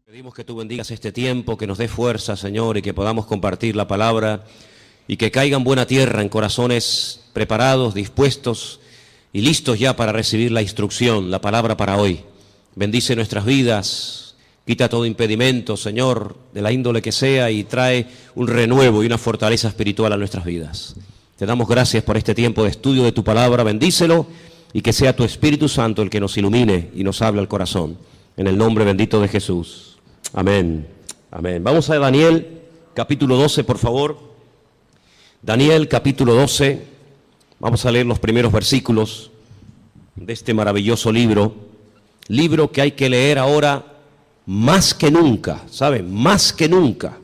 Pedimos que tú bendigas este tiempo, que nos dé fuerza, Señor, y que podamos compartir la palabra y que caiga en buena tierra, en corazones preparados, dispuestos y listos ya para recibir la instrucción, la palabra para hoy. Bendice nuestras vidas, quita todo impedimento, Señor, de la índole que sea, y trae un renuevo y una fortaleza espiritual a nuestras vidas. Te damos gracias por este tiempo de estudio de tu palabra, bendícelo y que sea tu Espíritu Santo el que nos ilumine y nos hable al corazón. En el nombre bendito de Jesús. Amén, amén. Vamos a Daniel, capítulo 12, por favor. Daniel, capítulo 12. Vamos a leer los primeros versículos de este maravilloso libro. Libro que hay que leer ahora más que nunca, ¿saben? Más que nunca.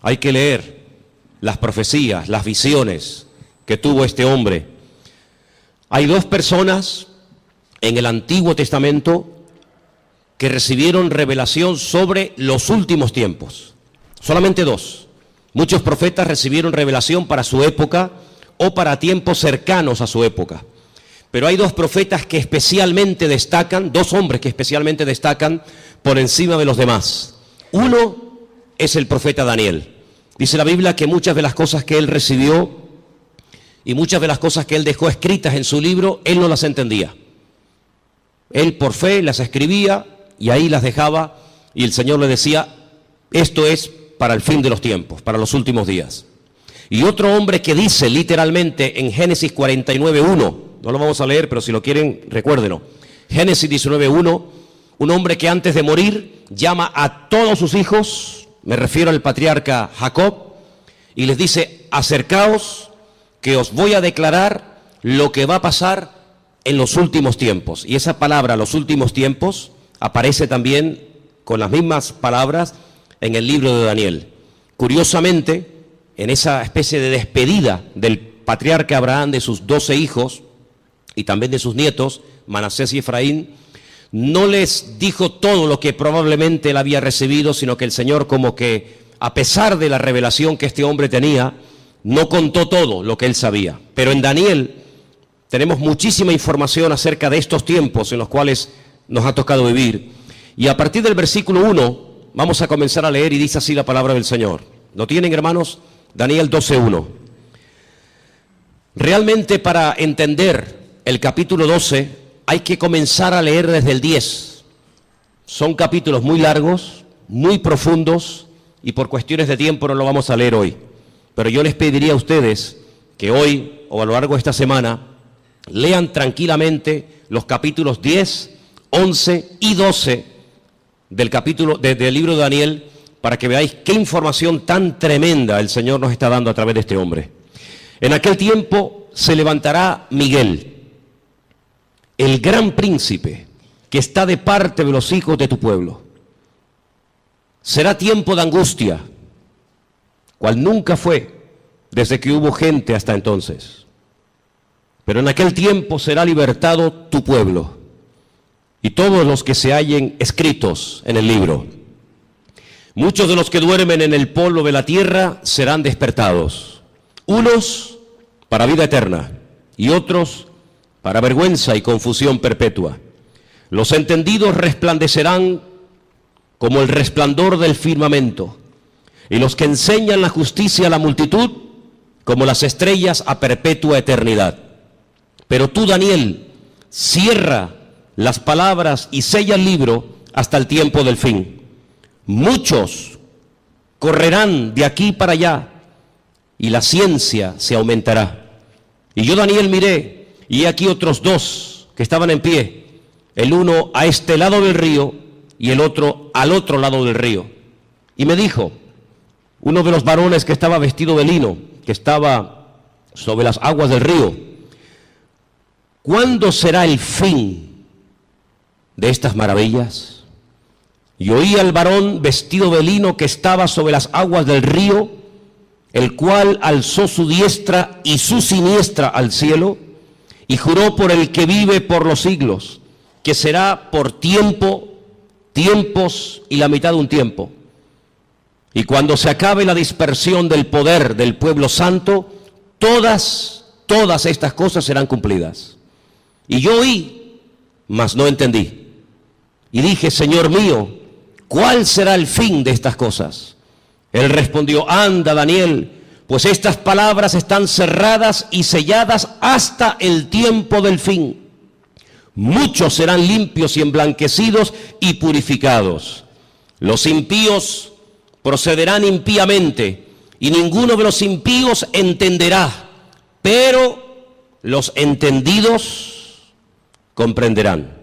Hay que leer las profecías, las visiones que tuvo este hombre. Hay dos personas en el Antiguo Testamento que recibieron revelación sobre los últimos tiempos. Solamente dos. Muchos profetas recibieron revelación para su época o para tiempos cercanos a su época. Pero hay dos profetas que especialmente destacan, dos hombres que especialmente destacan por encima de los demás. Uno es el profeta Daniel. Dice la Biblia que muchas de las cosas que él recibió y muchas de las cosas que él dejó escritas en su libro, él no las entendía. Él por fe las escribía y ahí las dejaba, y el Señor le decía, esto es para el fin de los tiempos, para los últimos días. Y otro hombre que dice literalmente en Génesis 49:1, no lo vamos a leer, pero si lo quieren, recuérdenlo. Génesis 19:1, un hombre que antes de morir llama a todos sus hijos, me refiero al patriarca Jacob, y les dice, acercaos, que os voy a declarar lo que va a pasar en los últimos tiempos. Y esa palabra, los últimos tiempos, aparece también con las mismas palabras en el libro de Daniel. Curiosamente, en esa especie de despedida del patriarca Abraham de sus 12 hijos y también de sus nietos, Manasés y Efraín, no les dijo todo lo que probablemente él había recibido, sino que el Señor, como que a pesar de la revelación que este hombre tenía, no contó todo lo que él sabía. Pero en Daniel tenemos muchísima información acerca de estos tiempos en los cuales nos ha tocado vivir. Y a partir del versículo 1 vamos a comenzar a leer, y dice así la palabra del Señor. ¿Lo tienen, hermanos? Daniel 12:1. Realmente, para entender el capítulo 12 hay que comenzar a leer desde el 10. Son capítulos muy largos, muy profundos, y por cuestiones de tiempo no lo vamos a leer hoy. Pero yo les pediría a ustedes que hoy o a lo largo de esta semana lean tranquilamente los capítulos 10, 11 y 12 del libro de Daniel, para que veáis qué información tan tremenda el Señor nos está dando a través de este hombre. En aquel tiempo se levantará Miguel, el gran príncipe, que está de parte de los hijos de tu pueblo. Será tiempo de angustia, cual nunca fue desde que hubo gente hasta entonces. Pero en aquel tiempo será libertado tu pueblo y todos los que se hallen escritos en el libro. Muchos de los que duermen en el polvo de la tierra serán despertados, unos para vida eterna y otros para vergüenza y confusión perpetua. Los entendidos resplandecerán como el resplandor del firmamento, y los que enseñan la justicia a la multitud como las estrellas a perpetua eternidad. Pero tú, Daniel, cierra las palabras y sella el libro hasta el tiempo del fin. Muchos correrán de aquí para allá y la ciencia se aumentará. Y yo, Daniel, miré, y aquí otros dos que estaban en pie, el uno a este lado del río y el otro al otro lado del río. Y me dijo, uno de los varones que estaba vestido de lino, que estaba sobre las aguas del río, ¿cuándo será el fin de estas maravillas? Y oí al varón vestido de lino que estaba sobre las aguas del río, el cual alzó su diestra y su siniestra al cielo, y juró por el que vive por los siglos, que será por tiempo, tiempos y la mitad de un tiempo. Y cuando se acabe la dispersión del poder del pueblo santo, todas estas cosas serán cumplidas. Y yo oí, mas no entendí. Y dije, Señor mío, ¿cuál será el fin de estas cosas? Él respondió, anda, Daniel, pues estas palabras están cerradas y selladas hasta el tiempo del fin. Muchos serán limpios y emblanquecidos y purificados. Los impíos procederán impíamente, y ninguno de los impíos entenderá, pero los entendidos comprenderán.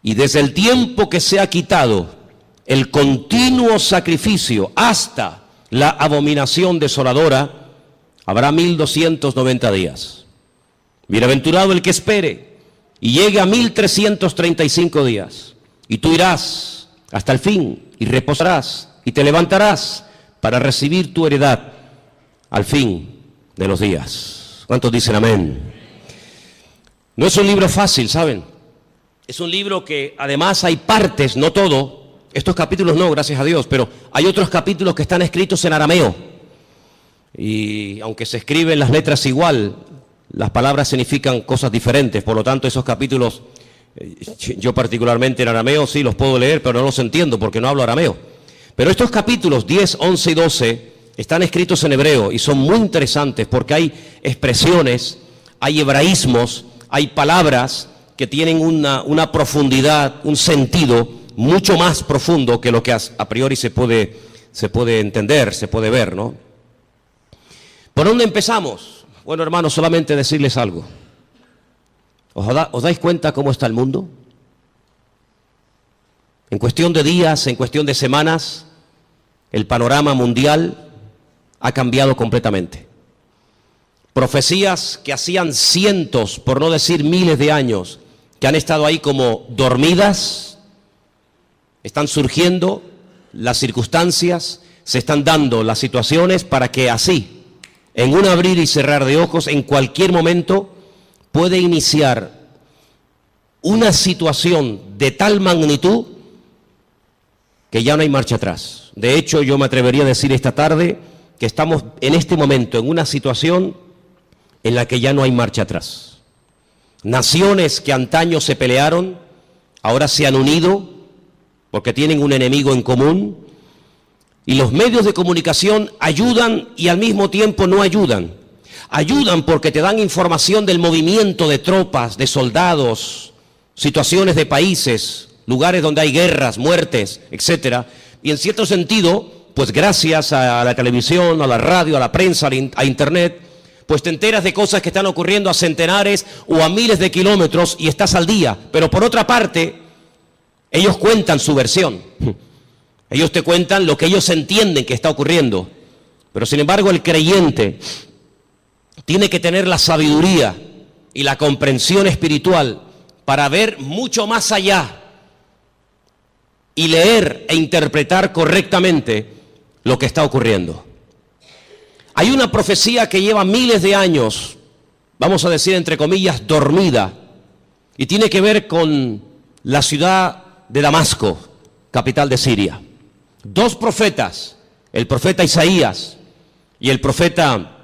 Y desde el tiempo que se ha quitado el continuo sacrificio hasta la abominación desoladora, habrá 1290 días. Bienaventurado el que espere y llegue a 1335 días. Y tú irás hasta el fin y reposarás y te levantarás para recibir tu heredad al fin de los días. ¿Cuántos dicen amén? No es un libro fácil, ¿saben? Es un libro que además hay partes, no todo. Estos capítulos no, gracias a Dios, pero hay otros capítulos que están escritos en arameo. Y aunque se escriben las letras igual, las palabras significan cosas diferentes. Por lo tanto, esos capítulos, yo particularmente en arameo sí los puedo leer, pero no los entiendo porque no hablo arameo. Pero estos capítulos 10, 11 y 12 están escritos en hebreo y son muy interesantes porque hay expresiones, hay hebraísmos, hay palabras que tienen una profundidad, un sentido mucho más profundo que lo que a priori se puede entender, se puede ver, ¿no? ¿Por dónde empezamos? Bueno, hermanos, solamente decirles algo. ¿Os dais cuenta cómo está el mundo? En cuestión de días, en cuestión de semanas, el panorama mundial ha cambiado completamente. Profecías que hacían cientos, por no decir miles de años, que han estado ahí como dormidas, están surgiendo las circunstancias, se están dando las situaciones para que así, en un abrir y cerrar de ojos, en cualquier momento, puede iniciar una situación de tal magnitud que ya no hay marcha atrás. De hecho, yo me atrevería a decir esta tarde que estamos en este momento en una situación en la que ya no hay marcha atrás. Naciones que antaño se pelearon, ahora se han unido porque tienen un enemigo en común, y los medios de comunicación ayudan y al mismo tiempo no ayudan. Ayudan porque te dan información del movimiento de tropas, de soldados, situaciones de países, lugares donde hay guerras, muertes, etcétera. Y en cierto sentido, pues gracias a la televisión, a la radio, a la prensa, a internet, pues te enteras de cosas que están ocurriendo a centenares o a miles de kilómetros y estás al día. Pero por otra parte, ellos cuentan su versión. Ellos te cuentan lo que ellos entienden que está ocurriendo. Pero sin embargo, el creyente tiene que tener la sabiduría y la comprensión espiritual para ver mucho más allá y leer e interpretar correctamente lo que está ocurriendo. Hay una profecía que lleva miles de años, vamos a decir entre comillas, dormida, y tiene que ver con la ciudad de Damasco, capital de Siria. Dos profetas, el profeta Isaías y el profeta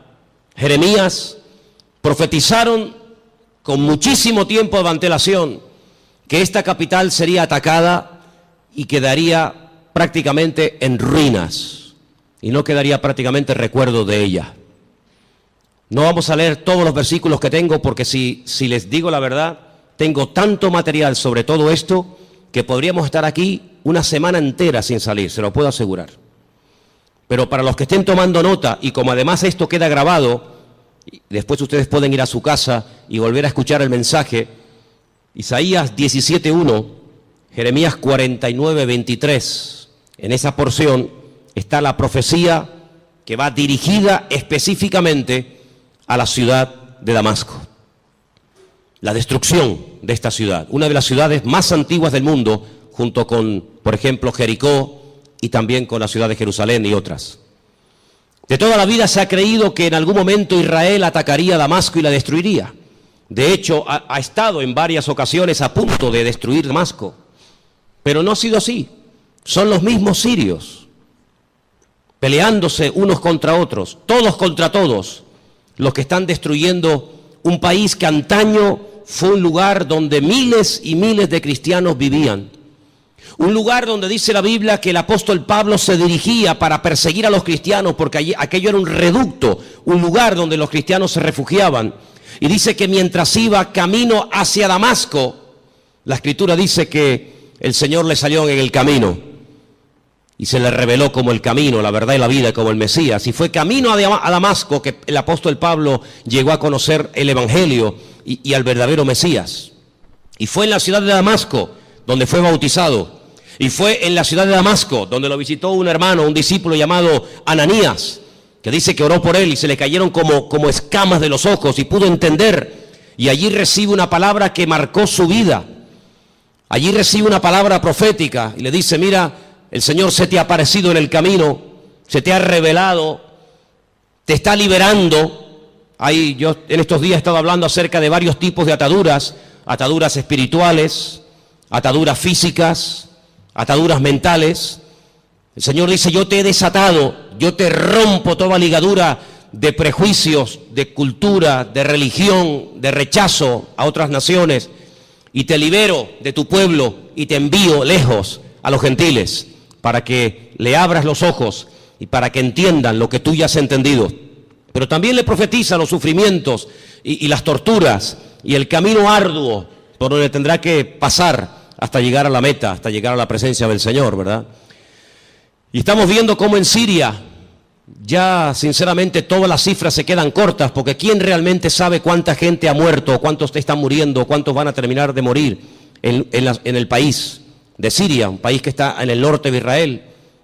Jeremías, profetizaron con muchísimo tiempo de antelación que esta capital sería atacada y quedaría prácticamente en ruinas y no quedaría prácticamente recuerdo de ella. No vamos a leer todos los versículos que tengo porque si les digo la verdad, tengo tanto material sobre todo esto que podríamos estar aquí una semana entera sin salir, se lo puedo asegurar. Pero para los que estén tomando nota, y como además esto queda grabado, después ustedes pueden ir a su casa y volver a escuchar el mensaje, Isaías 17:1, Jeremías 49:23, en esa porción está la profecía que va dirigida específicamente a la ciudad de Damasco. La destrucción de esta ciudad, una de las ciudades más antiguas del mundo, junto con, por ejemplo, Jericó y también con la ciudad de Jerusalén y otras. De toda la vida se ha creído que en algún momento Israel atacaría Damasco y la destruiría. De hecho, ha estado en varias ocasiones a punto de destruir Damasco, pero no ha sido así. Son los mismos sirios, peleándose unos contra otros, todos contra todos, los que están destruyendo un país que antaño fue un lugar donde miles y miles de cristianos vivían. Un lugar donde dice la Biblia que el apóstol Pablo se dirigía para perseguir a los cristianos, porque aquello era un reducto, un lugar donde los cristianos se refugiaban. Y dice que mientras iba camino hacia Damasco, la Escritura dice que el Señor le salió en el camino y se le reveló como el camino, la verdad y la vida, como el Mesías. Y fue camino a Damasco que el apóstol Pablo llegó a conocer el Evangelio y al verdadero Mesías. Y fue en la ciudad de Damasco donde fue bautizado. Y fue en la ciudad de Damasco donde lo visitó un hermano, un discípulo llamado Ananías, que dice que oró por él y se le cayeron como escamas de los ojos y pudo entender. Y allí recibe una palabra que marcó su vida. Allí recibe una palabra profética y le dice: mira, el Señor se te ha aparecido en el camino, se te ha revelado, te está liberando. Yo en estos días he estado hablando acerca de varios tipos de ataduras: ataduras espirituales, ataduras físicas, ataduras mentales. El Señor dice: yo te he desatado, yo te rompo toda ligadura de prejuicios, de cultura, de religión, de rechazo a otras naciones, y te libero de tu pueblo y te envío lejos a los gentiles, para que le abras los ojos y para que entiendan lo que tú ya has entendido. Pero también le profetiza los sufrimientos y las torturas y el camino arduo por donde tendrá que pasar hasta llegar a la meta, hasta llegar a la presencia del Señor, ¿verdad? Y estamos viendo cómo en Siria ya sinceramente todas las cifras se quedan cortas, porque ¿quién realmente sabe cuánta gente ha muerto, cuántos están muriendo, cuántos van a terminar de morir en el país de Siria, un país que está en el norte de Israel,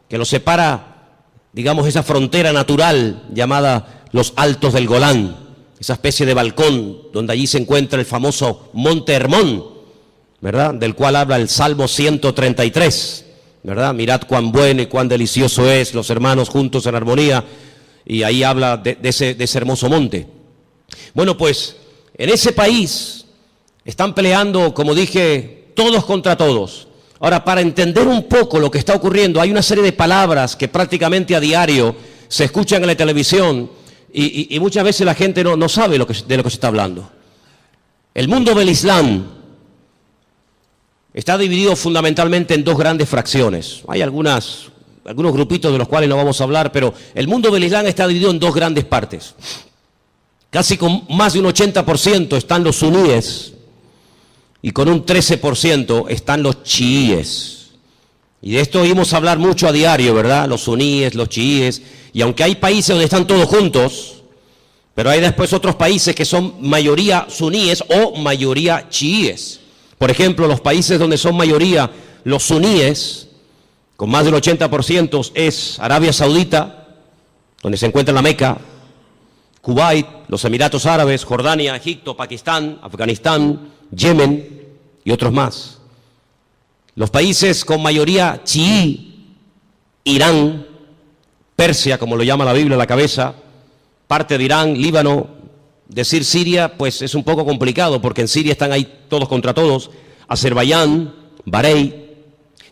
que lo separa, digamos, esa frontera natural llamada los Altos del Golán, esa especie de balcón donde allí se encuentra el famoso Monte Hermón, ¿verdad?, del cual habla el Salmo 133, ¿verdad? Mirad cuán bueno y cuán delicioso es los hermanos juntos en armonía, y ahí habla de ese hermoso monte. Bueno, pues en ese país están peleando, como dije, todos contra todos. Ahora, para entender un poco lo que está ocurriendo, hay una serie de palabras que prácticamente a diario se escuchan en la televisión y muchas veces la gente no sabe de lo que se está hablando. El mundo del Islam está dividido fundamentalmente en dos grandes fracciones. Hay algunos grupitos de los cuales no vamos a hablar, pero el mundo del Islam está dividido en dos grandes partes. Casi con más de un 80% están los suníes y con un 13% están los chiíes. Y de esto oímos hablar mucho a diario, ¿verdad? Los suníes, los chiíes. Y aunque hay países donde están todos juntos, pero hay después otros países que son mayoría suníes o mayoría chiíes. Por ejemplo, los países donde son mayoría los suníes, con más del 80%, es Arabia Saudita, donde se encuentra la Meca, Kuwait, los Emiratos Árabes, Jordania, Egipto, Pakistán, Afganistán, Yemen y otros más. Los países con mayoría chií, Irán, Persia, como lo llama la Biblia, la cabeza, parte de Irán, Líbano. Decir Siria, pues es un poco complicado, porque en Siria están ahí todos contra todos, Azerbaiyán, Bahrein.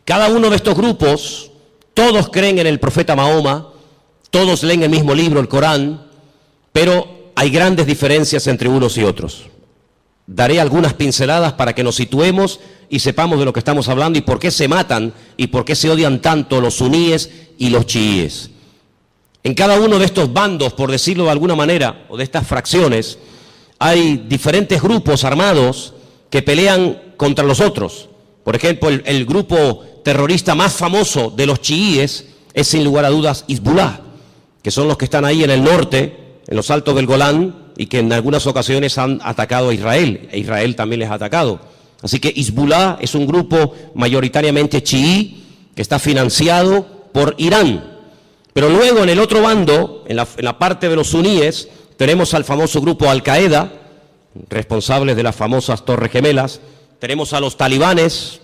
Cada uno de estos grupos, todos creen en el profeta Mahoma, todos leen el mismo libro, el Corán, pero hay grandes diferencias entre unos y otros. Daré algunas pinceladas para que nos situemos y sepamos de lo que estamos hablando y por qué se matan y por qué se odian tanto los suníes y los chiíes. En cada uno de estos bandos, por decirlo de alguna manera, o de estas fracciones, hay diferentes grupos armados que pelean contra los otros. Por ejemplo, el grupo terrorista más famoso de los chiíes es, sin lugar a dudas, Hezbollah, que son los que están ahí en el norte, en los Altos del Golán, y que en algunas ocasiones han atacado a Israel, e Israel también les ha atacado. Así que Hezbollah es un grupo mayoritariamente chií que está financiado por Irán. Pero luego en el otro bando, en la parte de los suníes, tenemos al famoso grupo Al-Qaeda, responsables de las famosas Torres Gemelas, tenemos a los talibanes,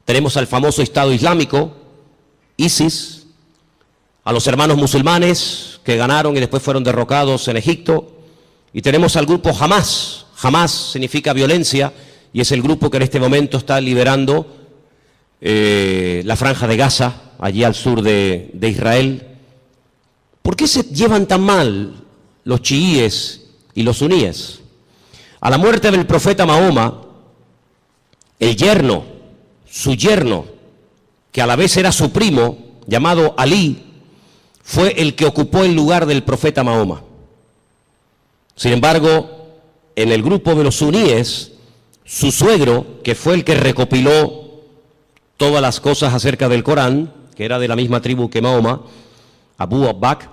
tenemos al famoso Estado Islámico, ISIS, a los hermanos musulmanes que ganaron y después fueron derrocados en Egipto, y tenemos al grupo Hamas. Hamas significa violencia y es el grupo que en este momento está liberando la franja de Gaza, allí al sur de Israel. ¿Por qué se llevan tan mal los chiíes y los suníes? A la muerte del profeta Mahoma, su yerno, que a la vez era su primo, llamado Alí, fue el que ocupó el lugar del profeta Mahoma. Sin embargo, en el grupo de los suníes, su suegro, que fue el que recopiló todas las cosas acerca del Corán, que era de la misma tribu que Mahoma, Abu Bakr,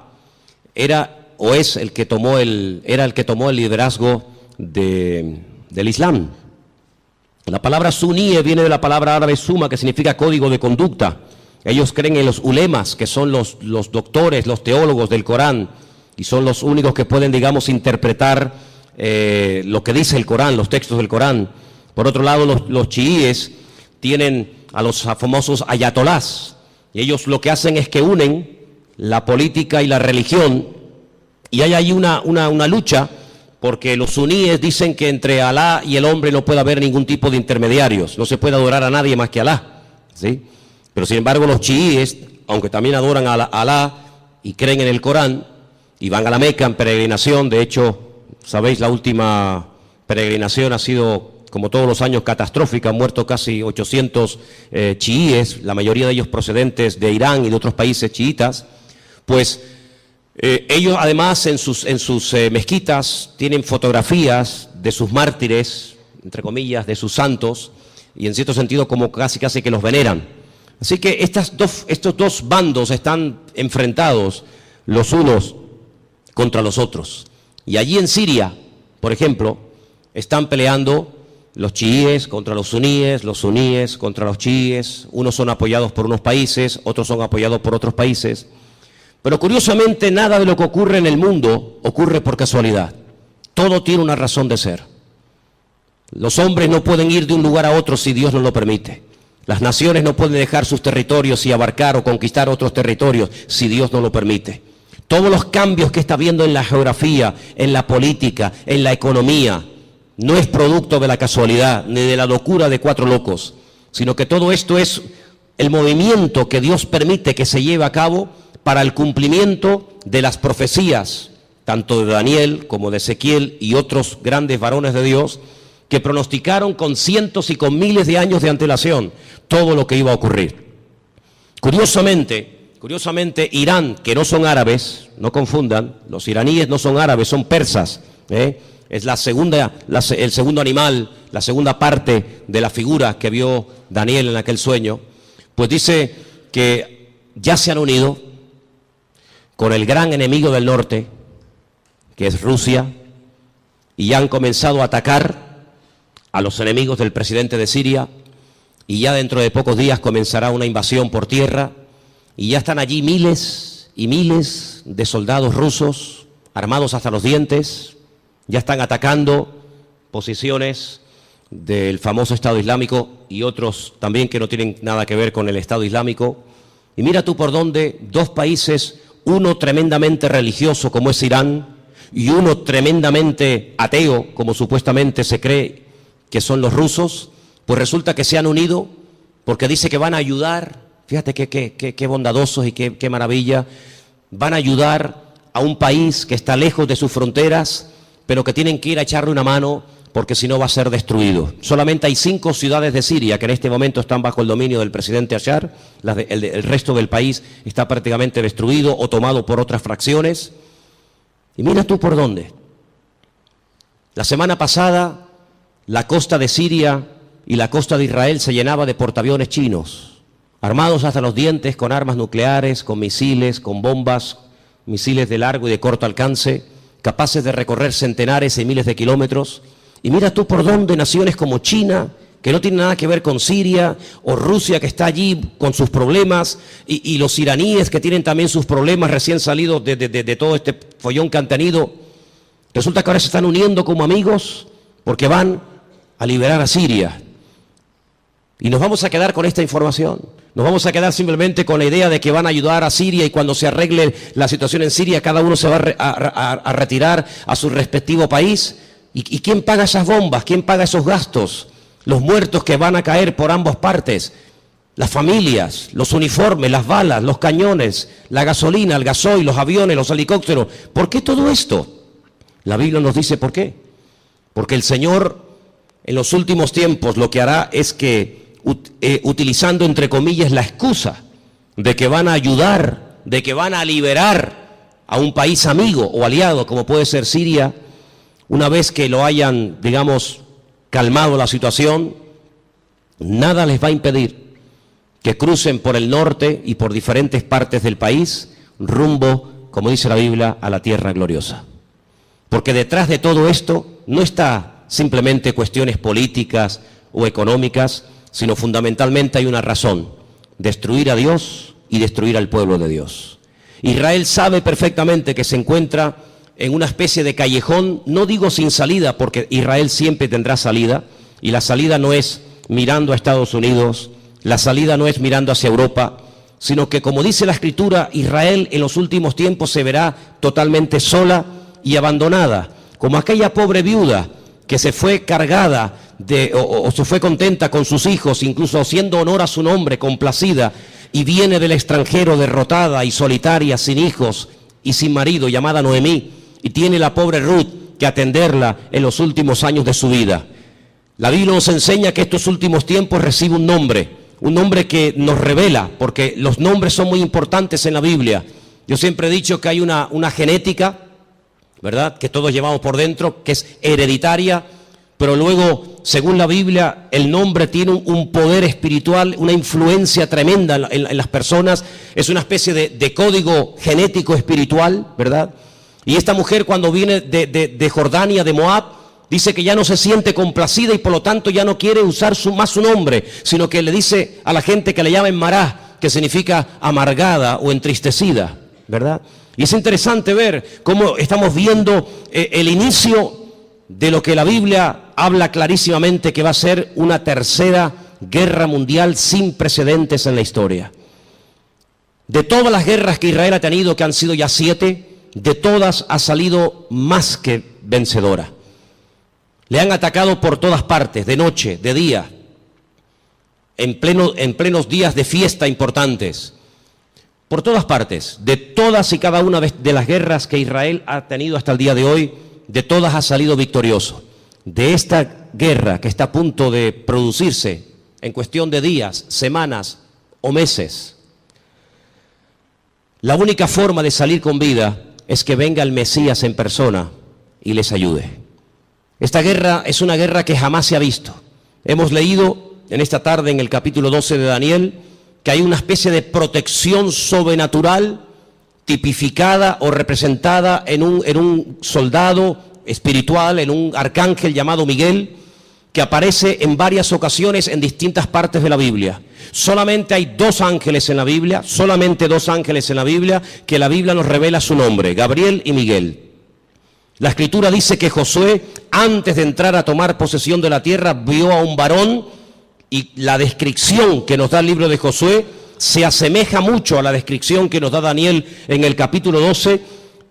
era el que tomó el liderazgo del Islam. La palabra suníe viene de la palabra árabe suma, que significa código de conducta. Ellos creen en los ulemas, que son los doctores, los teólogos del Corán, y son los únicos que pueden, digamos, interpretar lo que dice el Corán, los textos del Corán. Por otro lado, los chiíes tienen a los famosos ayatolás, y ellos lo que hacen es que unen la política y la religión, y hay ahí una lucha, porque los suníes dicen que entre Alá y el hombre no puede haber ningún tipo de intermediarios, no se puede adorar a nadie más que a Alá, ¿sí? Pero sin embargo los chiíes, aunque también adoran a Alá y creen en el Corán, y van a la Meca en peregrinación, de hecho, sabéis, la última peregrinación ha sido, como todos los años, catastrófica, han muerto casi 800 chiíes, la mayoría de ellos procedentes de Irán y de otros países chiitas, pues ellos además en sus mezquitas tienen fotografías de sus mártires, entre comillas, de sus santos, y en cierto sentido como casi que los veneran. Así que estos dos bandos están enfrentados los unos contra los otros. Y allí en Siria, por ejemplo, están peleando los chiíes contra los suníes contra los chiíes. Unos son apoyados por unos países, otros son apoyados por otros países. Pero curiosamente nada de lo que ocurre en el mundo ocurre por casualidad. Todo tiene una razón de ser. Los hombres no pueden ir de un lugar a otro si Dios no lo permite. Las naciones no pueden dejar sus territorios y abarcar o conquistar otros territorios si Dios no lo permite. Todos los cambios que está habiendo en la geografía, en la política, en la economía, no es producto de la casualidad ni de la locura de cuatro locos, sino que todo esto es el movimiento que Dios permite que se lleve a cabo para el cumplimiento de las profecías, tanto de Daniel como de Ezequiel y otros grandes varones de Dios, que pronosticaron con cientos y con miles de años de antelación todo lo que iba a ocurrir. Curiosamente, Irán, que no son árabes, no confundan, los iraníes no son árabes, son persas, es el segundo animal, la segunda parte de la figura que vio Daniel en aquel sueño, pues dice que ya se han unido con el gran enemigo del norte, que es Rusia, y ya han comenzado a atacar a los enemigos del presidente de Siria, y ya dentro de pocos días comenzará una invasión por tierra, y ya están allí miles y miles de soldados rusos, armados hasta los dientes, ya están atacando posiciones del famoso Estado Islámico y otros también que no tienen nada que ver con el Estado Islámico. Y mira tú por dónde dos países, uno tremendamente religioso como es Irán y uno tremendamente ateo como supuestamente se cree que son los rusos, pues resulta que se han unido porque dice que van a ayudar, fíjate qué bondadosos y qué maravilla, van a ayudar a un país que está lejos de sus fronteras, pero que tienen que ir a echarle una mano porque si no va a ser destruido. Solamente hay 5 ciudades de Siria que en este momento están bajo el dominio del presidente Bashar, el resto del país está prácticamente destruido o tomado por otras fracciones. Y mira tú por dónde. La semana pasada la costa de Siria y la costa de Israel se llenaba de portaaviones chinos, armados hasta los dientes con armas nucleares, con misiles, con bombas, misiles de largo y de corto alcance, capaces de recorrer centenares y miles de kilómetros. Y mira tú por dónde naciones como China, que no tiene nada que ver con Siria, o Rusia, que está allí con sus problemas, y los iraníes, que tienen también sus problemas recién salidos de todo este follón que han tenido, resulta que ahora se están uniendo como amigos porque van a liberar a Siria. Y nos vamos a quedar con esta información, nos vamos a quedar simplemente con la idea de que van a ayudar a Siria y cuando se arregle la situación en Siria, cada uno se va a retirar a su respectivo país. ¿Y quién paga esas bombas? ¿Quién paga esos gastos? Los muertos que van a caer por ambas partes, las familias, los uniformes, las balas, los cañones, la gasolina, el gasoil, los aviones, los helicópteros. ¿Por qué todo esto? La Biblia nos dice por qué. Porque el Señor en los últimos tiempos lo que hará es que utilizando entre comillas la excusa de que van a ayudar, de que van a liberar a un país amigo o aliado como puede ser Siria, una vez que lo hayan, digamos, calmado la situación, nada les va a impedir que crucen por el norte y por diferentes partes del país rumbo, como dice la Biblia, a la tierra gloriosa. Porque detrás de todo esto no está simplemente cuestiones políticas o económicas, sino fundamentalmente hay una razón: destruir a Dios y destruir al pueblo de Dios. Israel sabe perfectamente que se encuentra en una especie de callejón, no digo sin salida, porque Israel siempre tendrá salida, y la salida no es mirando a Estados Unidos, la salida no es mirando hacia Europa, sino que, como dice la Escritura, Israel en los últimos tiempos se verá totalmente sola y abandonada, como aquella pobre viuda que se fue cargada o se fue contenta con sus hijos, incluso haciendo honor a su nombre, complacida, y viene del extranjero derrotada y solitaria, sin hijos y sin marido, llamada Noemí, y tiene la pobre Ruth que atenderla en los últimos años de su vida. La Biblia nos enseña que estos últimos tiempos recibe un nombre que nos revela, porque los nombres son muy importantes en la Biblia. Yo siempre he dicho que hay una genética, ¿verdad?, que todos llevamos por dentro, que es hereditaria, pero luego, según la Biblia, el nombre tiene un poder espiritual, una influencia tremenda en las personas. Es una especie de código genético espiritual, ¿verdad? Y esta mujer, cuando viene de Jordania, de Moab, dice que ya no se siente complacida y por lo tanto ya no quiere usar más su nombre, sino que le dice a la gente que le llamen Mará, que significa amargada o entristecida, ¿verdad? Y es interesante ver cómo estamos viendo el inicio de lo que la Biblia habla clarísimamente, que va a ser una tercera guerra mundial sin precedentes en la historia. De todas las guerras que Israel ha tenido, que han sido ya 7, de todas ha salido más que vencedora. Le han atacado por todas partes, de noche, de día, en plenos días de fiesta importantes. Por todas partes, de todas y cada una de las guerras que Israel ha tenido hasta el día de hoy, de todas ha salido victorioso. De esta guerra que está a punto de producirse en cuestión de días, semanas o meses, la única forma de salir con vida es que venga el Mesías en persona y les ayude. Esta guerra es una guerra que jamás se ha visto. Hemos leído en esta tarde en el capítulo 12 de Daniel que hay una especie de protección sobrenatural tipificada o representada en un soldado espiritual, en un arcángel llamado Miguel, que aparece en varias ocasiones en distintas partes de la Biblia. Solamente hay 2 ángeles en la Biblia, solamente 2 ángeles en la Biblia, que la Biblia nos revela su nombre, Gabriel y Miguel. La Escritura dice que Josué, antes de entrar a tomar posesión de la tierra, vio a un varón, y la descripción que nos da el libro de Josué se asemeja mucho a la descripción que nos da Daniel en el capítulo 12,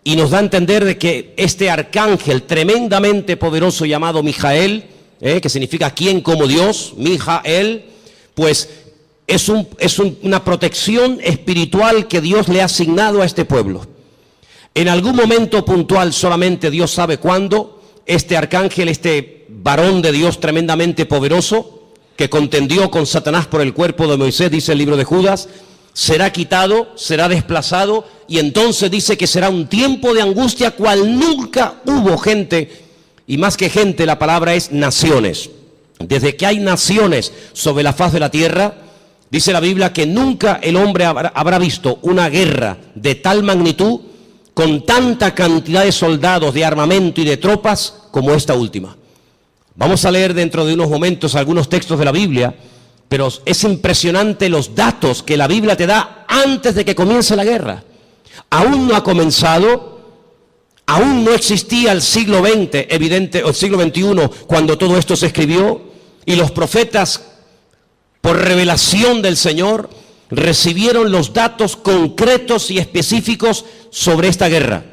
y nos da a entender de que este arcángel tremendamente poderoso llamado Mijael, que significa quien como Dios, Mijael, pues es una protección espiritual que Dios le ha asignado a este pueblo. En algún momento puntual, solamente Dios sabe cuándo, este arcángel, este varón de Dios tremendamente poderoso, que contendió con Satanás por el cuerpo de Moisés, dice el libro de Judas, será quitado, será desplazado, y entonces dice que será un tiempo de angustia cual nunca hubo gente, y más que gente la palabra es naciones. Desde que hay naciones sobre la faz de la tierra, dice la Biblia que nunca el hombre habrá visto una guerra de tal magnitud, con tanta cantidad de soldados, de armamento y de tropas como esta última. Vamos a leer dentro de unos momentos algunos textos de la Biblia, pero es impresionante los datos que la Biblia te da antes de que comience la guerra. Aún no ha comenzado, aún no existía el siglo XX, o el siglo XXI, cuando todo esto se escribió, y los profetas, por revelación del Señor, recibieron los datos concretos y específicos sobre esta guerra.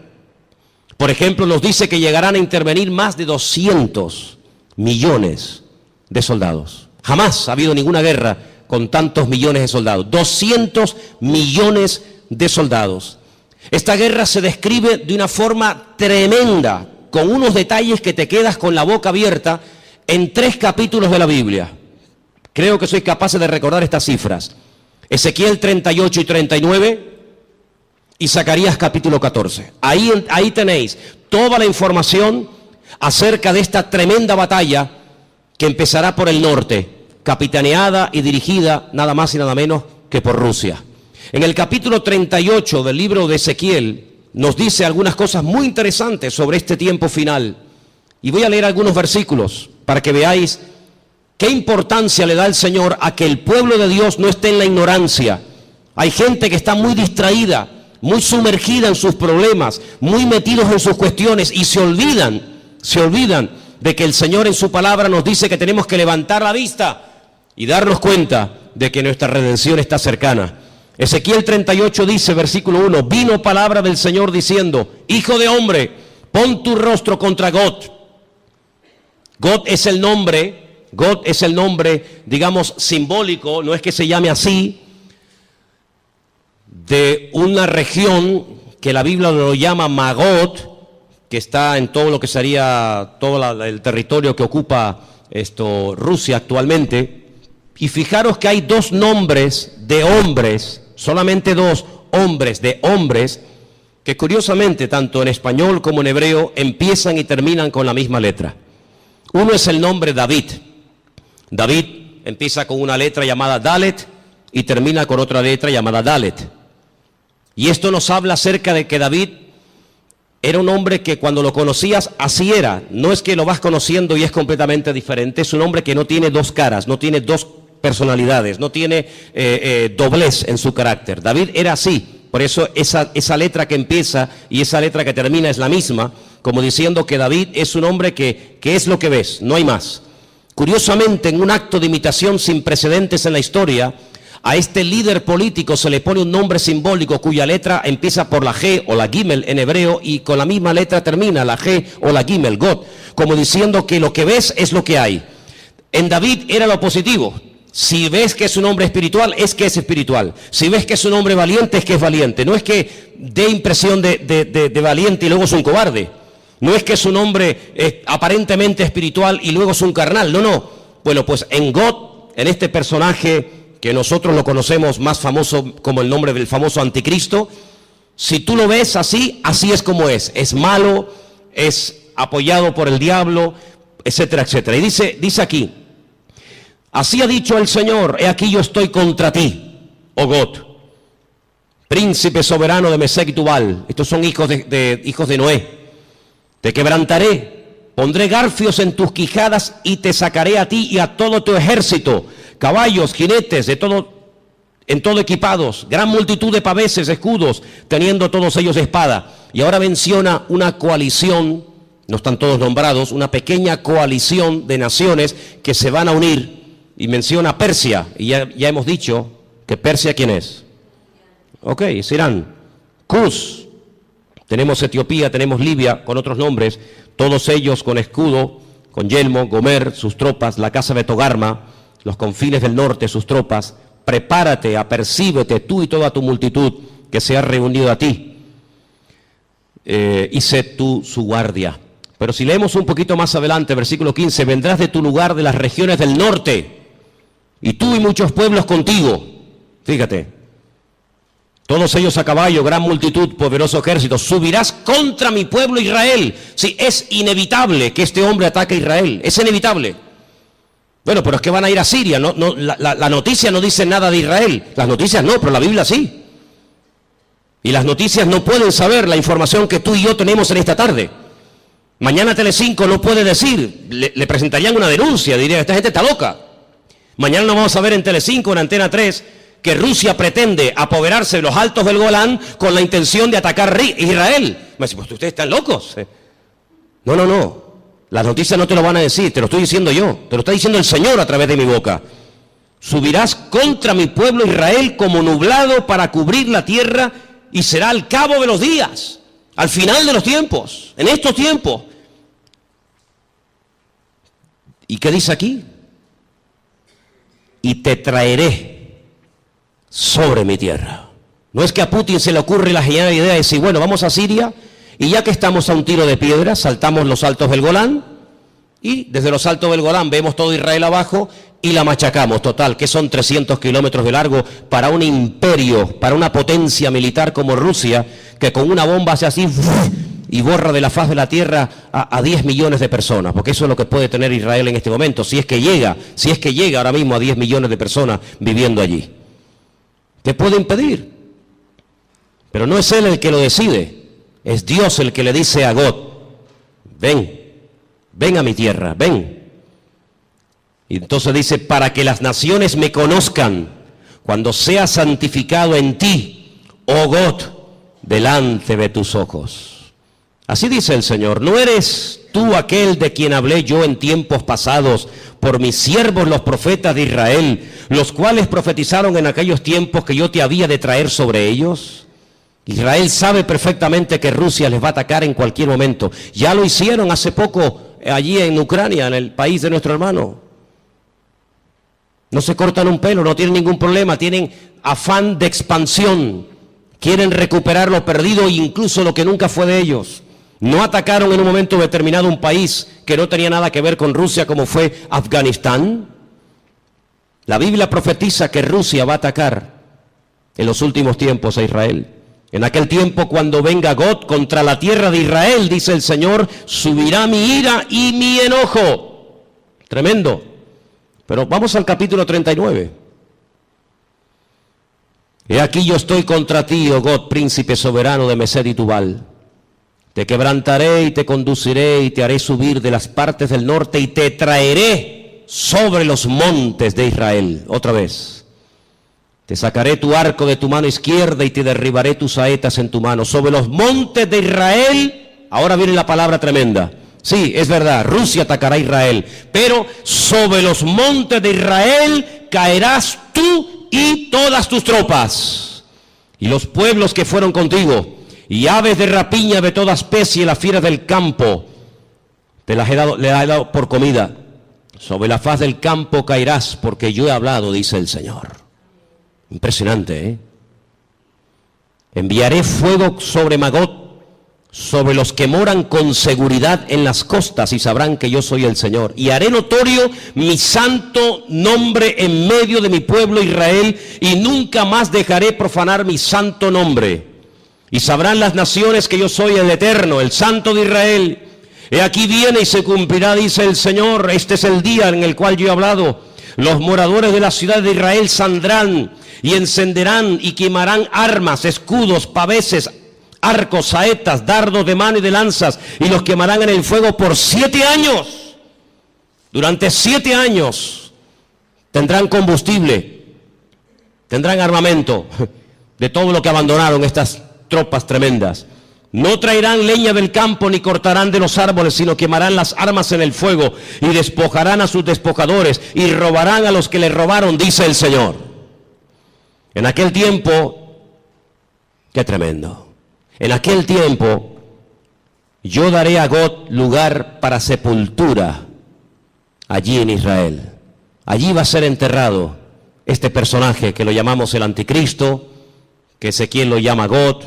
Por ejemplo, nos dice que llegarán a intervenir más de 200 millones de soldados. Jamás ha habido ninguna guerra con tantos millones de soldados. 200 millones de soldados. Esta guerra se describe de una forma tremenda, con unos detalles que te quedas con la boca abierta en 3 capítulos de la Biblia. Creo que sois capaces de recordar estas cifras. Ezequiel 38 y 39 y Zacarías capítulo 14. Ahí tenéis toda la información acerca de esta tremenda batalla que empezará por el norte, capitaneada y dirigida nada más y nada menos que por Rusia. En el capítulo 38 del libro de Ezequiel nos dice algunas cosas muy interesantes sobre este tiempo final. Y voy a leer algunos versículos para que veáis qué importancia le da el Señor a que el pueblo de Dios no esté en la ignorancia. Hay gente que está muy distraída, muy sumergida en sus problemas, muy metidos en sus cuestiones y se olvidan de que el Señor en su palabra nos dice que tenemos que levantar la vista y darnos cuenta de que nuestra redención está cercana. Ezequiel 38 dice, versículo 1, vino palabra del Señor diciendo, hijo de hombre, pon tu rostro contra Gog. Gog es el nombre, digamos, simbólico, no es que se llame así, de una región que la Biblia lo llama Magog, que está en todo lo que sería todo el territorio que ocupa Rusia actualmente. Y fijaros que hay dos nombres de hombres, solamente dos hombres de hombres, que curiosamente tanto en español como en hebreo empiezan y terminan con la misma letra. Uno es el nombre David. David empieza con una letra llamada Dalet y termina con otra letra llamada Dalet. Y esto nos habla acerca de que David era un hombre que cuando lo conocías así era. No es que lo vas conociendo y es completamente diferente. Es un hombre que no tiene dos caras, no tiene dos personalidades, no tiene doblez en su carácter. David era así. Por eso esa letra que empieza y esa letra que termina es la misma, como diciendo que David es un hombre que es lo que ves, no hay más. Curiosamente, en un acto de imitación sin precedentes en la historia, a este líder político se le pone un nombre simbólico cuya letra empieza por la G o la Gimel en hebreo y con la misma letra termina la G o la Gimel, God, como diciendo que lo que ves es lo que hay. En David era lo positivo. Si ves que es un hombre espiritual, es que es espiritual. Si ves que es un hombre valiente, es que es valiente. No es que dé impresión de valiente y luego es un cobarde. No es que es un hombre aparentemente espiritual y luego es un carnal. No. Bueno, pues en God, en este personaje que nosotros lo conocemos más famoso como el nombre del famoso anticristo, si tú lo ves así, así es como es. Es malo, es apoyado por el diablo, etcétera, etcétera. Y dice aquí, así ha dicho el Señor, he aquí yo estoy contra ti, oh God, príncipe soberano de Mesec y Tubal. Estos son hijos de Noé. Te quebrantaré, pondré garfios en tus quijadas y te sacaré a ti y a todo tu ejército, caballos, jinetes, en todo equipados, gran multitud de paveses, escudos, teniendo todos ellos espada. Y ahora menciona una coalición, no están todos nombrados, una pequeña coalición de naciones que se van a unir. Y menciona Persia, y ya hemos dicho que Persia, ¿quién es? Ok, es Irán. Cus, tenemos Etiopía, tenemos Libia, con otros nombres, todos ellos con escudo, con yelmo, Gomer, sus tropas, la casa de Togarma, los confines del norte, sus tropas. Prepárate, apercíbete tú y toda tu multitud que se ha reunido a ti, y sé tú su guardia. Pero si leemos un poquito más adelante, versículo 15, vendrás de tu lugar de las regiones del norte, y tú y muchos pueblos contigo. Fíjate, todos ellos a caballo, gran multitud, poderoso ejército. Subirás contra mi pueblo Israel. Sí, es inevitable que este hombre ataque a Israel, es inevitable. Bueno, pero es que van a ir a Siria. La noticia no dice nada de Israel. Las noticias no, pero la Biblia sí. Y las noticias no pueden saber la información que tú y yo tenemos en esta tarde. Mañana Telecinco no puede decir, le presentarían una denuncia, dirían, esta gente está loca. Mañana no vamos a ver en Telecinco, en Antena 3, que Rusia pretende apoderarse de los altos del Golán con la intención de atacar Israel. Me dice, pues ustedes están locos. No. Las noticias no te lo van a decir, te lo estoy diciendo yo, te lo está diciendo el Señor a través de mi boca. Subirás contra mi pueblo Israel como nublado para cubrir la tierra y será al cabo de los días, al final de los tiempos, en estos tiempos. ¿Y qué dice aquí? Y te traeré sobre mi tierra. No es que a Putin se le ocurre la genial idea de decir, bueno, vamos a Siria y ya que estamos a un tiro de piedra, saltamos los altos del Golán y desde los altos del Golán vemos todo Israel abajo y la machacamos. Total, que son 300 kilómetros de largo para un imperio, para una potencia militar como Rusia, que con una bomba hace así y borra de la faz de la tierra a 10 millones de personas, porque eso es lo que puede tener Israel en este momento, si es que llega ahora mismo a 10 millones de personas viviendo allí. ¿Qué puede impedir? Pero no es él el que lo decide, es Dios el que le dice a Gog, ven a mi tierra, ven. Y entonces dice, para que las naciones me conozcan, cuando sea santificado en ti, oh Gog, delante de tus ojos. Así dice el Señor, ¿no eres tú aquel de quien hablé yo en tiempos pasados por mis siervos los profetas de Israel, los cuales profetizaron en aquellos tiempos que yo te había de traer sobre ellos? Israel sabe perfectamente que Rusia les va a atacar en cualquier momento. Ya lo hicieron hace poco allí en Ucrania, en el país de nuestro hermano. No se cortan un pelo, no tienen ningún problema, tienen afán de expansión, quieren recuperar lo perdido e incluso lo que nunca fue de ellos. No atacaron en un momento determinado un país que no tenía nada que ver con Rusia, como fue Afganistán. La Biblia profetiza que Rusia va a atacar en los últimos tiempos a Israel. En aquel tiempo, cuando venga Gog contra la tierra de Israel, dice el Señor, subirá mi ira y mi enojo. Tremendo. Pero vamos al capítulo 39. He aquí yo estoy contra ti, oh Gog, príncipe soberano de Mesed y Tubal. Te quebrantaré y te conduciré y te haré subir de las partes del norte y te traeré sobre los montes de Israel. Otra vez. Te sacaré tu arco de tu mano izquierda y te derribaré tus saetas en tu mano. Sobre los montes de Israel, ahora viene la palabra tremenda. Sí, es verdad, Rusia atacará a Israel, pero sobre los montes de Israel caerás tú y todas tus tropas, y los pueblos que fueron contigo, y aves de rapiña de toda especie, las fieras del campo, le he dado por comida. Sobre la faz del campo caerás, porque yo he hablado, dice el Señor. Impresionante, ¿eh? Enviaré fuego sobre Magog, sobre los que moran con seguridad en las costas, y sabrán que yo soy el Señor. Y haré notorio mi santo nombre en medio de mi pueblo Israel, y nunca más dejaré profanar mi santo nombre. Y sabrán las naciones que yo soy el Eterno, el Santo de Israel. He aquí viene y se cumplirá, dice el Señor, este es el día en el cual yo he hablado. Los moradores de la ciudad de Israel saldrán y encenderán y quemarán armas, escudos, paveses, arcos, saetas, dardos de mano y de lanzas, y los quemarán en el fuego por 7 años. Durante 7 años tendrán combustible, tendrán armamento de todo lo que abandonaron estas tropas tremendas. No traerán leña del campo ni cortarán de los árboles, sino quemarán las armas en el fuego y despojarán a sus despojadores y robarán a los que les robaron, dice el Señor. En aquel tiempo, qué tremendo. En aquel tiempo, yo daré a Gog lugar para sepultura allí en Israel. Allí va a ser enterrado este personaje que lo llamamos el anticristo, que Ezequiel lo llama Gog.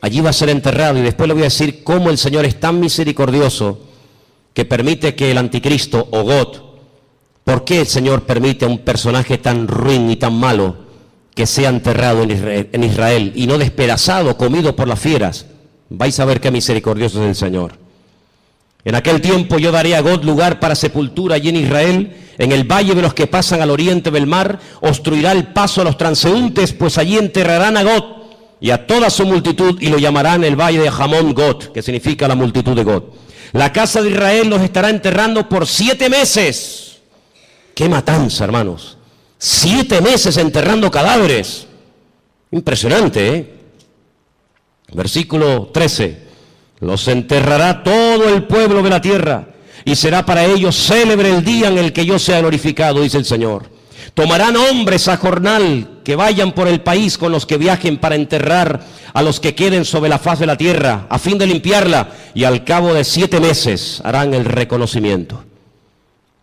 Allí va a ser enterrado, y después le voy a decir cómo el Señor es tan misericordioso que permite que el anticristo o Gog, ¿por qué el Señor permite a un personaje tan ruin y tan malo que sea enterrado en Israel y no despedazado, comido por las fieras? Vais a ver qué misericordioso es el Señor. En aquel tiempo yo daré a Gog lugar para sepultura allí en Israel, en el valle de los que pasan al oriente del mar, obstruirá el paso a los transeúntes, pues allí enterrarán a Gog y a toda su multitud, y lo llamarán el valle de Hamón Gog, que significa la multitud de Gog. La casa de Israel los estará enterrando por 7 meses. ¡Qué matanza, hermanos! 7 meses enterrando cadáveres. Impresionante, ¿eh? Versículo 13. Los enterrará todo el pueblo de la tierra, y será para ellos célebre el día en el que yo sea glorificado, dice el Señor. Tomarán hombres a jornal que vayan por el país con los que viajen para enterrar a los que queden sobre la faz de la tierra, a fin de limpiarla, y al cabo de 7 meses harán el reconocimiento.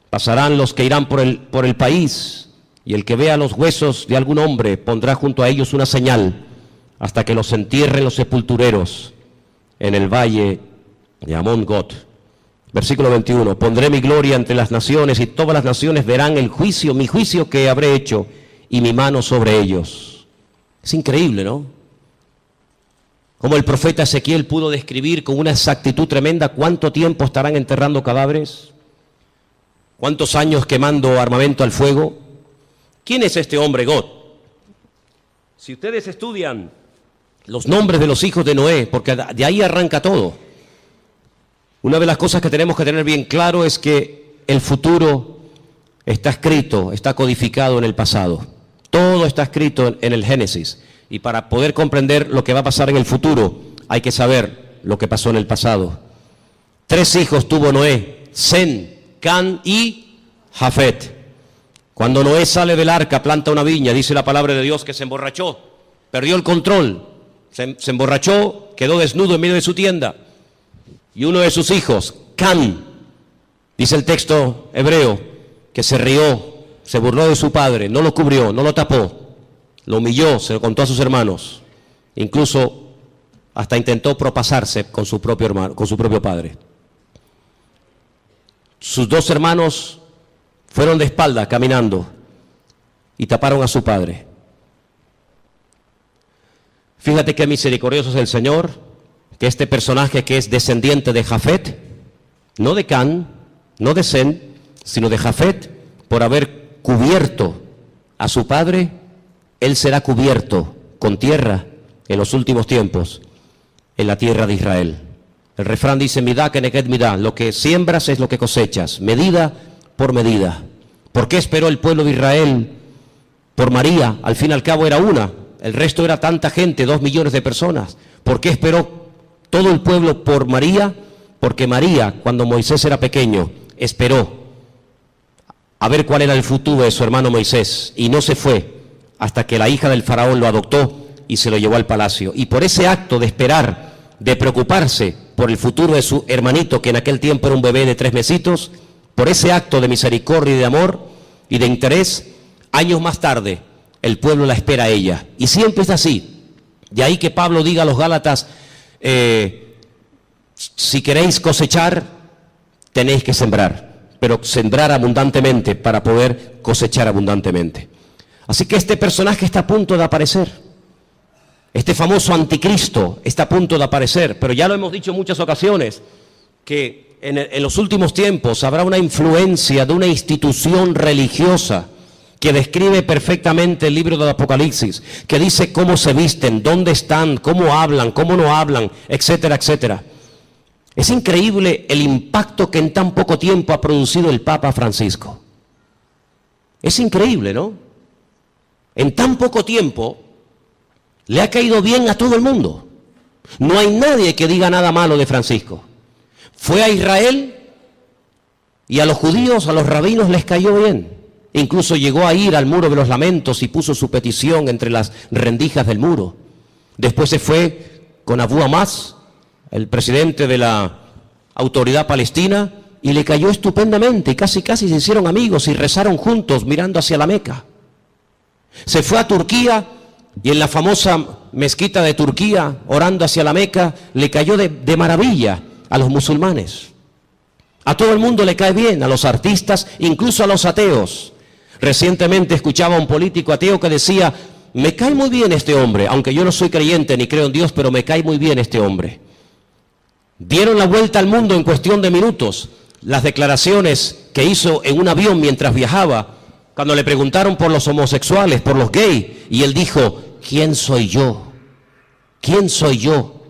Pasarán los que irán por el país, y el que vea los huesos de algún hombre pondrá junto a ellos una señal, hasta que los entierren los sepultureros en el valle de Hamón Gog. Versículo 21, pondré mi gloria entre las naciones y todas las naciones verán el juicio, mi juicio que habré hecho y mi mano sobre ellos. Es increíble, ¿no? Como el profeta Ezequiel pudo describir con una exactitud tremenda cuánto tiempo estarán enterrando cadáveres, cuántos años quemando armamento al fuego. ¿Quién es este hombre God? Si ustedes estudian los nombres de los hijos de Noé, porque de ahí arranca todo, una de las cosas que tenemos que tener bien claro es que el futuro está escrito, está codificado en el pasado. Todo está escrito en el Génesis. Y para poder comprender lo que va a pasar en el futuro, hay que saber lo que pasó en el pasado. 3 hijos tuvo Noé: Sem, Can y Jafet. Cuando Noé sale del arca, planta una viña, dice la palabra de Dios que se emborrachó, perdió el control, se emborrachó, quedó desnudo en medio de su tienda. Y uno de sus hijos, Can, dice el texto hebreo, que se rió, se burló de su padre, no lo cubrió, no lo tapó, lo humilló, se lo contó a sus hermanos, incluso hasta intentó propasarse con su propio hermano, con su propio padre. Sus 2 hermanos fueron de espalda caminando y taparon a su padre. Fíjate qué misericordioso es el Señor, que este personaje que es descendiente de Jafet, no de Can, no de Sem, sino de Jafet, por haber cubierto a su padre, él será cubierto con tierra en los últimos tiempos, en la tierra de Israel. El refrán dice, midá keneged midá, lo que siembras es lo que cosechas, medida por medida. ¿Por qué esperó el pueblo de Israel por María? Al fin y al cabo era una, el resto era tanta gente, 2 millones de personas. ¿Por qué esperó todo el pueblo por María? Porque María, cuando Moisés era pequeño, esperó a ver cuál era el futuro de su hermano Moisés, y no se fue hasta que la hija del faraón lo adoptó y se lo llevó al palacio. Y por ese acto de esperar, de preocuparse por el futuro de su hermanito, que en aquel tiempo era un bebé de 3 mesitos, por ese acto de misericordia y de amor y de interés, años más tarde, el pueblo la espera a ella. Y siempre es así. De ahí que Pablo diga a los Gálatas, si queréis cosechar, tenéis que sembrar, pero sembrar abundantemente para poder cosechar abundantemente. Así que este personaje está a punto de aparecer. Este famoso anticristo está a punto de aparecer, pero ya lo hemos dicho en muchas ocasiones, que en los últimos tiempos habrá una influencia de una institución religiosa que describe perfectamente el libro del Apocalipsis, que dice cómo se visten, dónde están, cómo hablan, cómo no hablan, etcétera, etcétera. Es increíble el impacto que en tan poco tiempo ha producido el Papa Francisco. Es increíble, ¿no? En tan poco tiempo le ha caído bien a todo el mundo. No hay nadie que diga nada malo de Francisco. Fue a Israel y a los judíos, a los rabinos les cayó bien. Incluso llegó a ir al muro de los lamentos y puso su petición entre las rendijas del muro. Después se fue con Abu Hamas, el presidente de la autoridad palestina, y le cayó estupendamente, y casi se hicieron amigos y rezaron juntos mirando hacia la Meca. Se fue a Turquía y en la famosa mezquita de Turquía, orando hacia la Meca, le cayó de maravilla a los musulmanes. A todo el mundo le cae bien, a los artistas, incluso a los ateos. Recientemente escuchaba a un político ateo que decía, me cae muy bien este hombre, aunque yo no soy creyente ni creo en Dios, pero me cae muy bien este hombre. Dieron la vuelta al mundo en cuestión de minutos las declaraciones que hizo en un avión mientras viajaba, cuando le preguntaron por los homosexuales, por los gays, y él dijo, ¿quién soy yo? ¿Quién soy yo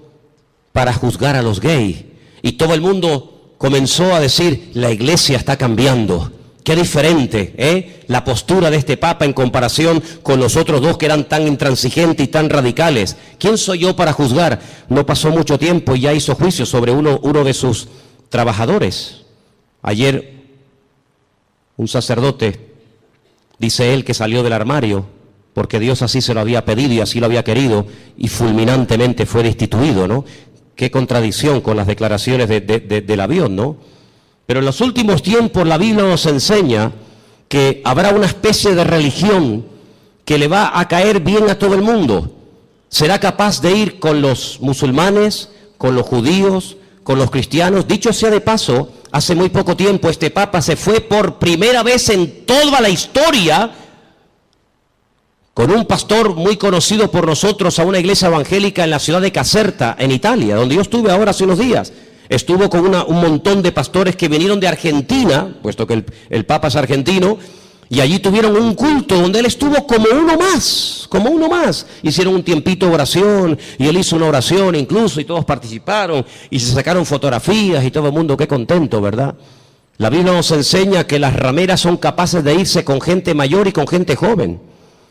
para juzgar a los gays? Y todo el mundo comenzó a decir, la iglesia está cambiando. Qué diferente, la postura de este Papa en comparación con los otros 2 que eran tan intransigentes y tan radicales. ¿Quién soy yo para juzgar? No pasó mucho tiempo y ya hizo juicio sobre uno de sus trabajadores. Ayer un sacerdote, dice él, que salió del armario porque Dios así se lo había pedido y así lo había querido, y fulminantemente fue destituido, ¿no? Qué contradicción con las declaraciones del avión, ¿no? Pero en los últimos tiempos la Biblia nos enseña que habrá una especie de religión que le va a caer bien a todo el mundo. Será capaz de ir con los musulmanes, con los judíos, con los cristianos. Dicho sea de paso, hace muy poco tiempo este Papa se fue por primera vez en toda la historia con un pastor muy conocido por nosotros a una iglesia evangélica en la ciudad de Caserta, en Italia, donde yo estuve ahora hace unos días. Estuvo con un montón de pastores que vinieron de Argentina, puesto que el Papa es argentino, y allí tuvieron un culto donde él estuvo como uno más. Hicieron un tiempito de oración, y él hizo una oración incluso, y todos participaron, y se sacaron fotografías, y todo el mundo, qué contento, ¿verdad? La Biblia nos enseña que las rameras son capaces de irse con gente mayor y con gente joven.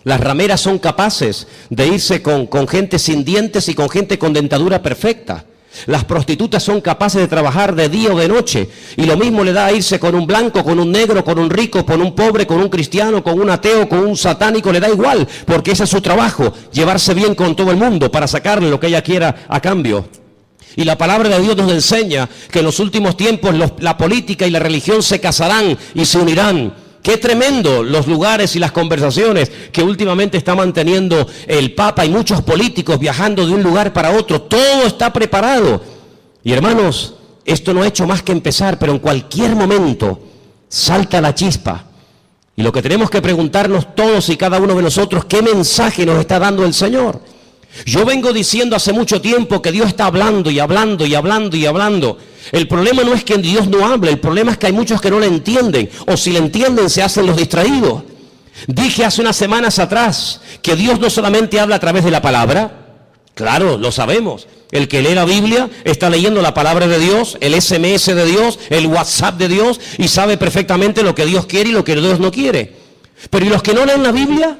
Las rameras son capaces de irse con gente sin dientes y con gente con dentadura perfecta. Las prostitutas son capaces de trabajar de día o de noche, y lo mismo le da a irse con un blanco, con un negro, con un rico, con un pobre, con un cristiano, con un ateo, con un satánico, le da igual, porque ese es su trabajo, llevarse bien con todo el mundo para sacarle lo que ella quiera a cambio. Y la palabra de Dios nos enseña que en los últimos tiempos la política y la religión se casarán y se unirán. Qué tremendo los lugares y las conversaciones que últimamente está manteniendo el Papa y muchos políticos viajando de un lugar para otro. Todo está preparado. Y hermanos, esto no ha hecho más que empezar, pero en cualquier momento salta la chispa. Y lo que tenemos que preguntarnos todos y cada uno de nosotros, ¿qué mensaje nos está dando el Señor? Yo vengo diciendo hace mucho tiempo que Dios está hablando y hablando y hablando y hablando. El problema no es que Dios no hable, el problema es que hay muchos que no le entienden, o si le entienden se hacen los distraídos. Dije hace unas semanas atrás que Dios no solamente habla a través de la palabra, claro, lo sabemos. El que lee la Biblia está leyendo la palabra de Dios, el SMS de Dios, el WhatsApp de Dios, y sabe perfectamente lo que Dios quiere y lo que Dios no quiere. Pero ¿y los que no leen la Biblia?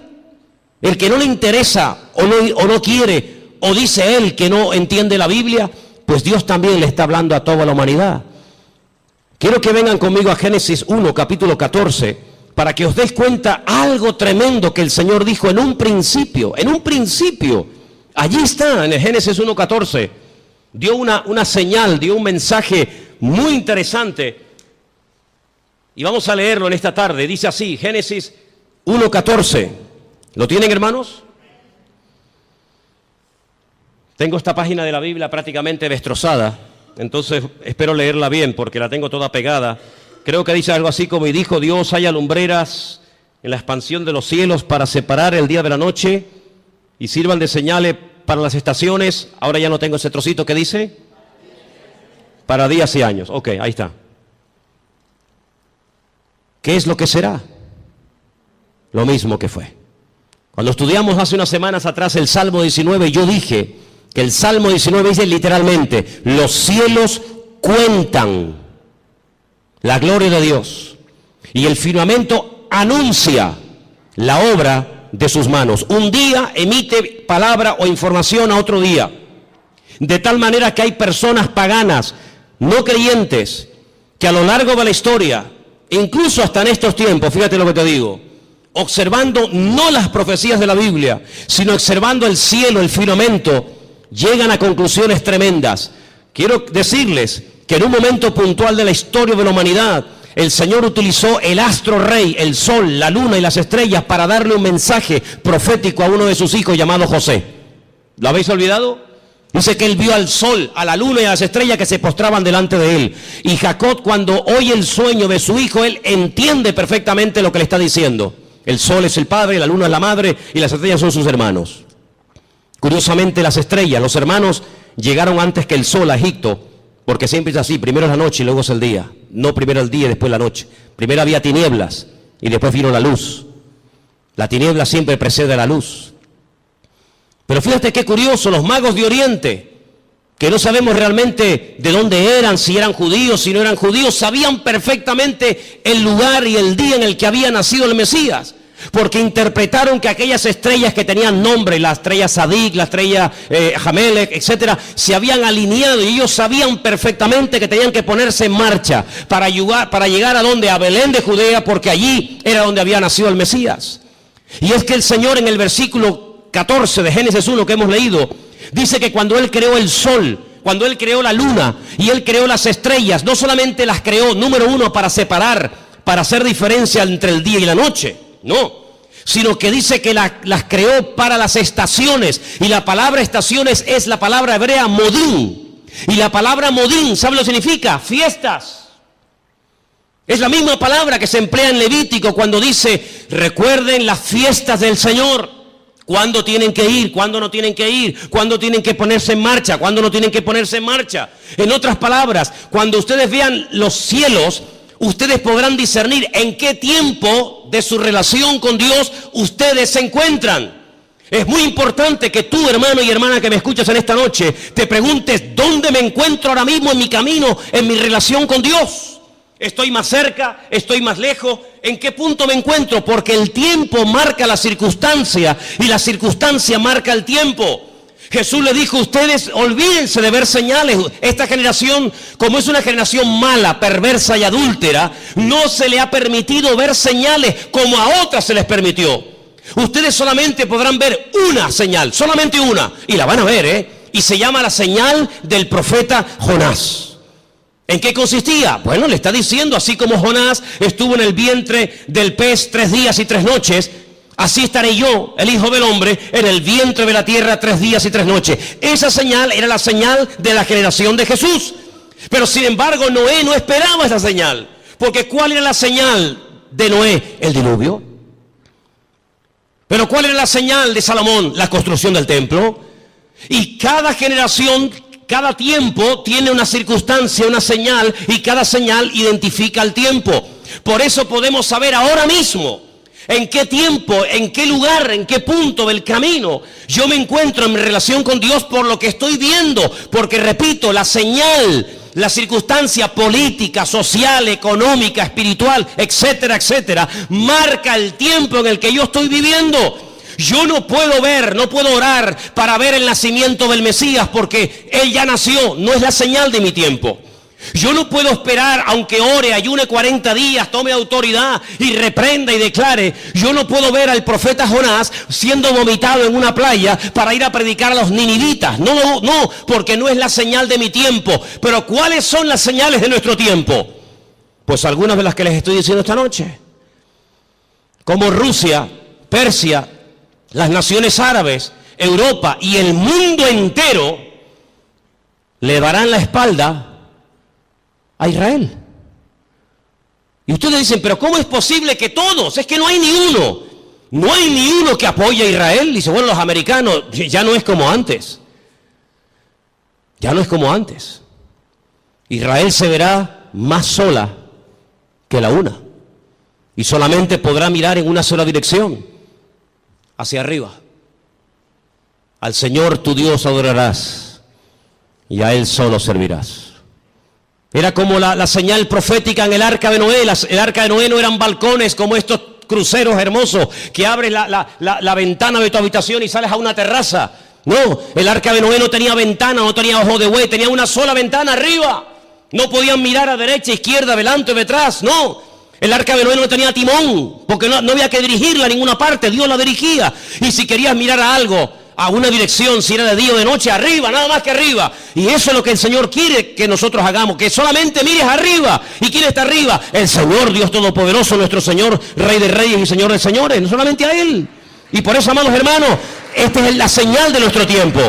El que no le interesa o no quiere, o dice él que no entiende la Biblia, pues Dios también le está hablando a toda la humanidad. Quiero que vengan conmigo a Génesis 1, capítulo 14, para que os deis cuenta algo tremendo que el Señor dijo en un principio. Allí está, en el Génesis 1, 14. Dio una señal, dio un mensaje muy interesante. Y vamos a leerlo en esta tarde. Dice así, Génesis 1, 14. ¿Lo tienen, hermanos? Tengo esta página de la Biblia prácticamente destrozada, entonces espero leerla bien porque la tengo toda pegada. Creo que dice algo así como: y dijo Dios, haya lumbreras en la expansión de los cielos para separar el día de la noche y sirvan de señales para las estaciones. Ahora ya no tengo ese trocito que dice para días y años. Ok, ahí está. ¿Qué es lo que será? Lo mismo que fue. Cuando estudiamos hace unas semanas atrás el Salmo 19, yo dije que el Salmo 19 dice literalmente: los cielos cuentan la gloria de Dios y el firmamento anuncia la obra de sus manos. Un día emite palabra o información a otro día, de tal manera que hay personas paganas, no creyentes, que a lo largo de la historia, incluso hasta en estos tiempos, fíjate lo que te digo, observando no las profecías de la Biblia, sino observando el cielo, el firmamento, llegan a conclusiones tremendas. Quiero decirles que en un momento puntual de la historia de la humanidad, el Señor utilizó el astro rey, el sol, la luna y las estrellas para darle un mensaje profético a uno de sus hijos llamado José. ¿Lo habéis olvidado? Dice que él vio al sol, a la luna y a las estrellas que se postraban delante de él. Y Jacob, cuando oye el sueño de su hijo, él entiende perfectamente lo que le está diciendo. El sol es el padre, la luna es la madre y las estrellas son sus hermanos. Curiosamente, las estrellas, los hermanos, llegaron antes que el sol a Egipto, porque siempre es así: primero es la noche y luego es el día. No primero el día y después la noche. Primero había tinieblas y después vino la luz. La tiniebla siempre precede a la luz. Pero fíjate qué curioso, los magos de Oriente, que no sabemos realmente de dónde eran, si eran judíos, si no eran judíos, sabían perfectamente el lugar y el día en el que había nacido el Mesías, porque interpretaron que aquellas estrellas que tenían nombre, la estrella Sadik, la estrella Jamelec, etcétera, se habían alineado, y ellos sabían perfectamente que tenían que ponerse en marcha para llegar a donde, a Belén de Judea, porque allí era donde había nacido el Mesías. Y es que el Señor, en el versículo 14 de Génesis 1 que hemos leído, dice que cuando Él creó el sol, cuando Él creó la luna y Él creó las estrellas, no solamente las creó, número uno, para separar, para hacer diferencia entre el día y la noche, no, sino que dice que las creó para las estaciones. Y la palabra estaciones es la palabra hebrea modín. Y la palabra modín, ¿sabe lo que significa? Fiestas. Es la misma palabra que se emplea en Levítico cuando dice, recuerden las fiestas del Señor. ¿Cuándo tienen que ir? ¿Cuándo no tienen que ir? ¿Cuándo tienen que ponerse en marcha? ¿Cuándo no tienen que ponerse en marcha? En otras palabras, cuando ustedes vean los cielos, ustedes podrán discernir en qué tiempo de su relación con Dios ustedes se encuentran. Es muy importante que tú, hermano y hermana que me escuchas en esta noche, te preguntes, ¿dónde me encuentro ahora mismo en mi camino, en mi relación con Dios? ¿Estoy más cerca? ¿Estoy más lejos? ¿En qué punto me encuentro? Porque el tiempo marca la circunstancia y la circunstancia marca el tiempo. Jesús le dijo, ustedes olvídense de ver señales. Esta generación, como es una generación mala, perversa y adúltera, no se le ha permitido ver señales como a otras se les permitió. Ustedes solamente podrán ver una señal, solamente una, y la van a ver, y se llama la señal del profeta Jonás. ¿En qué consistía? Bueno, le está diciendo, así como Jonás estuvo en el vientre del pez 3 días y 3 noches, así estaré yo, el Hijo del Hombre, en el vientre de la tierra 3 días y 3 noches. Esa señal era la señal de la generación de Jesús. Pero sin embargo, Noé no esperaba esa señal. Porque ¿cuál era la señal de Noé? El diluvio. Pero ¿cuál era la señal de Salomón? La construcción del templo. Y cada generación, cada tiempo tiene una circunstancia, una señal, y cada señal identifica el tiempo. Por eso podemos saber ahora mismo en qué tiempo, en qué lugar, en qué punto del camino yo me encuentro en mi relación con Dios por lo que estoy viendo. Porque repito, la señal, la circunstancia política, social, económica, espiritual, etcétera, etcétera, marca el tiempo en el que yo estoy viviendo. Yo no puedo ver, no puedo orar para ver el nacimiento del Mesías porque Él ya nació, no es la señal de mi tiempo. Yo no puedo esperar, aunque ore, ayune 40 días, tome autoridad y reprenda y declare. Yo no puedo ver al profeta Jonás siendo vomitado en una playa para ir a predicar a los ninivitas. No, porque no es la señal de mi tiempo. Pero ¿cuáles son las señales de nuestro tiempo? Pues algunas de las que les estoy diciendo esta noche. Como Rusia, Persia, las naciones árabes, Europa y el mundo entero le darán la espalda a Israel. Y ustedes dicen, pero ¿cómo es posible que todos? Es que no hay ni uno. No hay ni uno que apoye a Israel. Dice, bueno, los americanos, ya no es como antes. Ya no es como antes. Israel se verá más sola que la una. Y solamente podrá mirar en una sola dirección, hacia arriba. Al Señor tu Dios adorarás y a Él solo servirás. Era como la señal profética en el arca de Noé. El arca de Noé no eran balcones como estos cruceros hermosos que abres la ventana de tu habitación y sales a una terraza. No, el arca de Noé no tenía ventana, no tenía ojo de buey, tenía una sola ventana arriba. No podían mirar a derecha, izquierda, delante o detrás, no. El arca de Noé no tenía timón, porque no había que dirigirla a ninguna parte, Dios la dirigía. Y si querías mirar a algo, a una dirección, si era de día o de noche, arriba, nada más que arriba. Y eso es lo que el Señor quiere que nosotros hagamos, que solamente mires arriba. ¿Y quién está arriba? El Señor Dios Todopoderoso, nuestro Señor, Rey de Reyes y Señor de Señores, no solamente a Él. Y por eso, amados hermanos, esta es la señal de nuestro tiempo.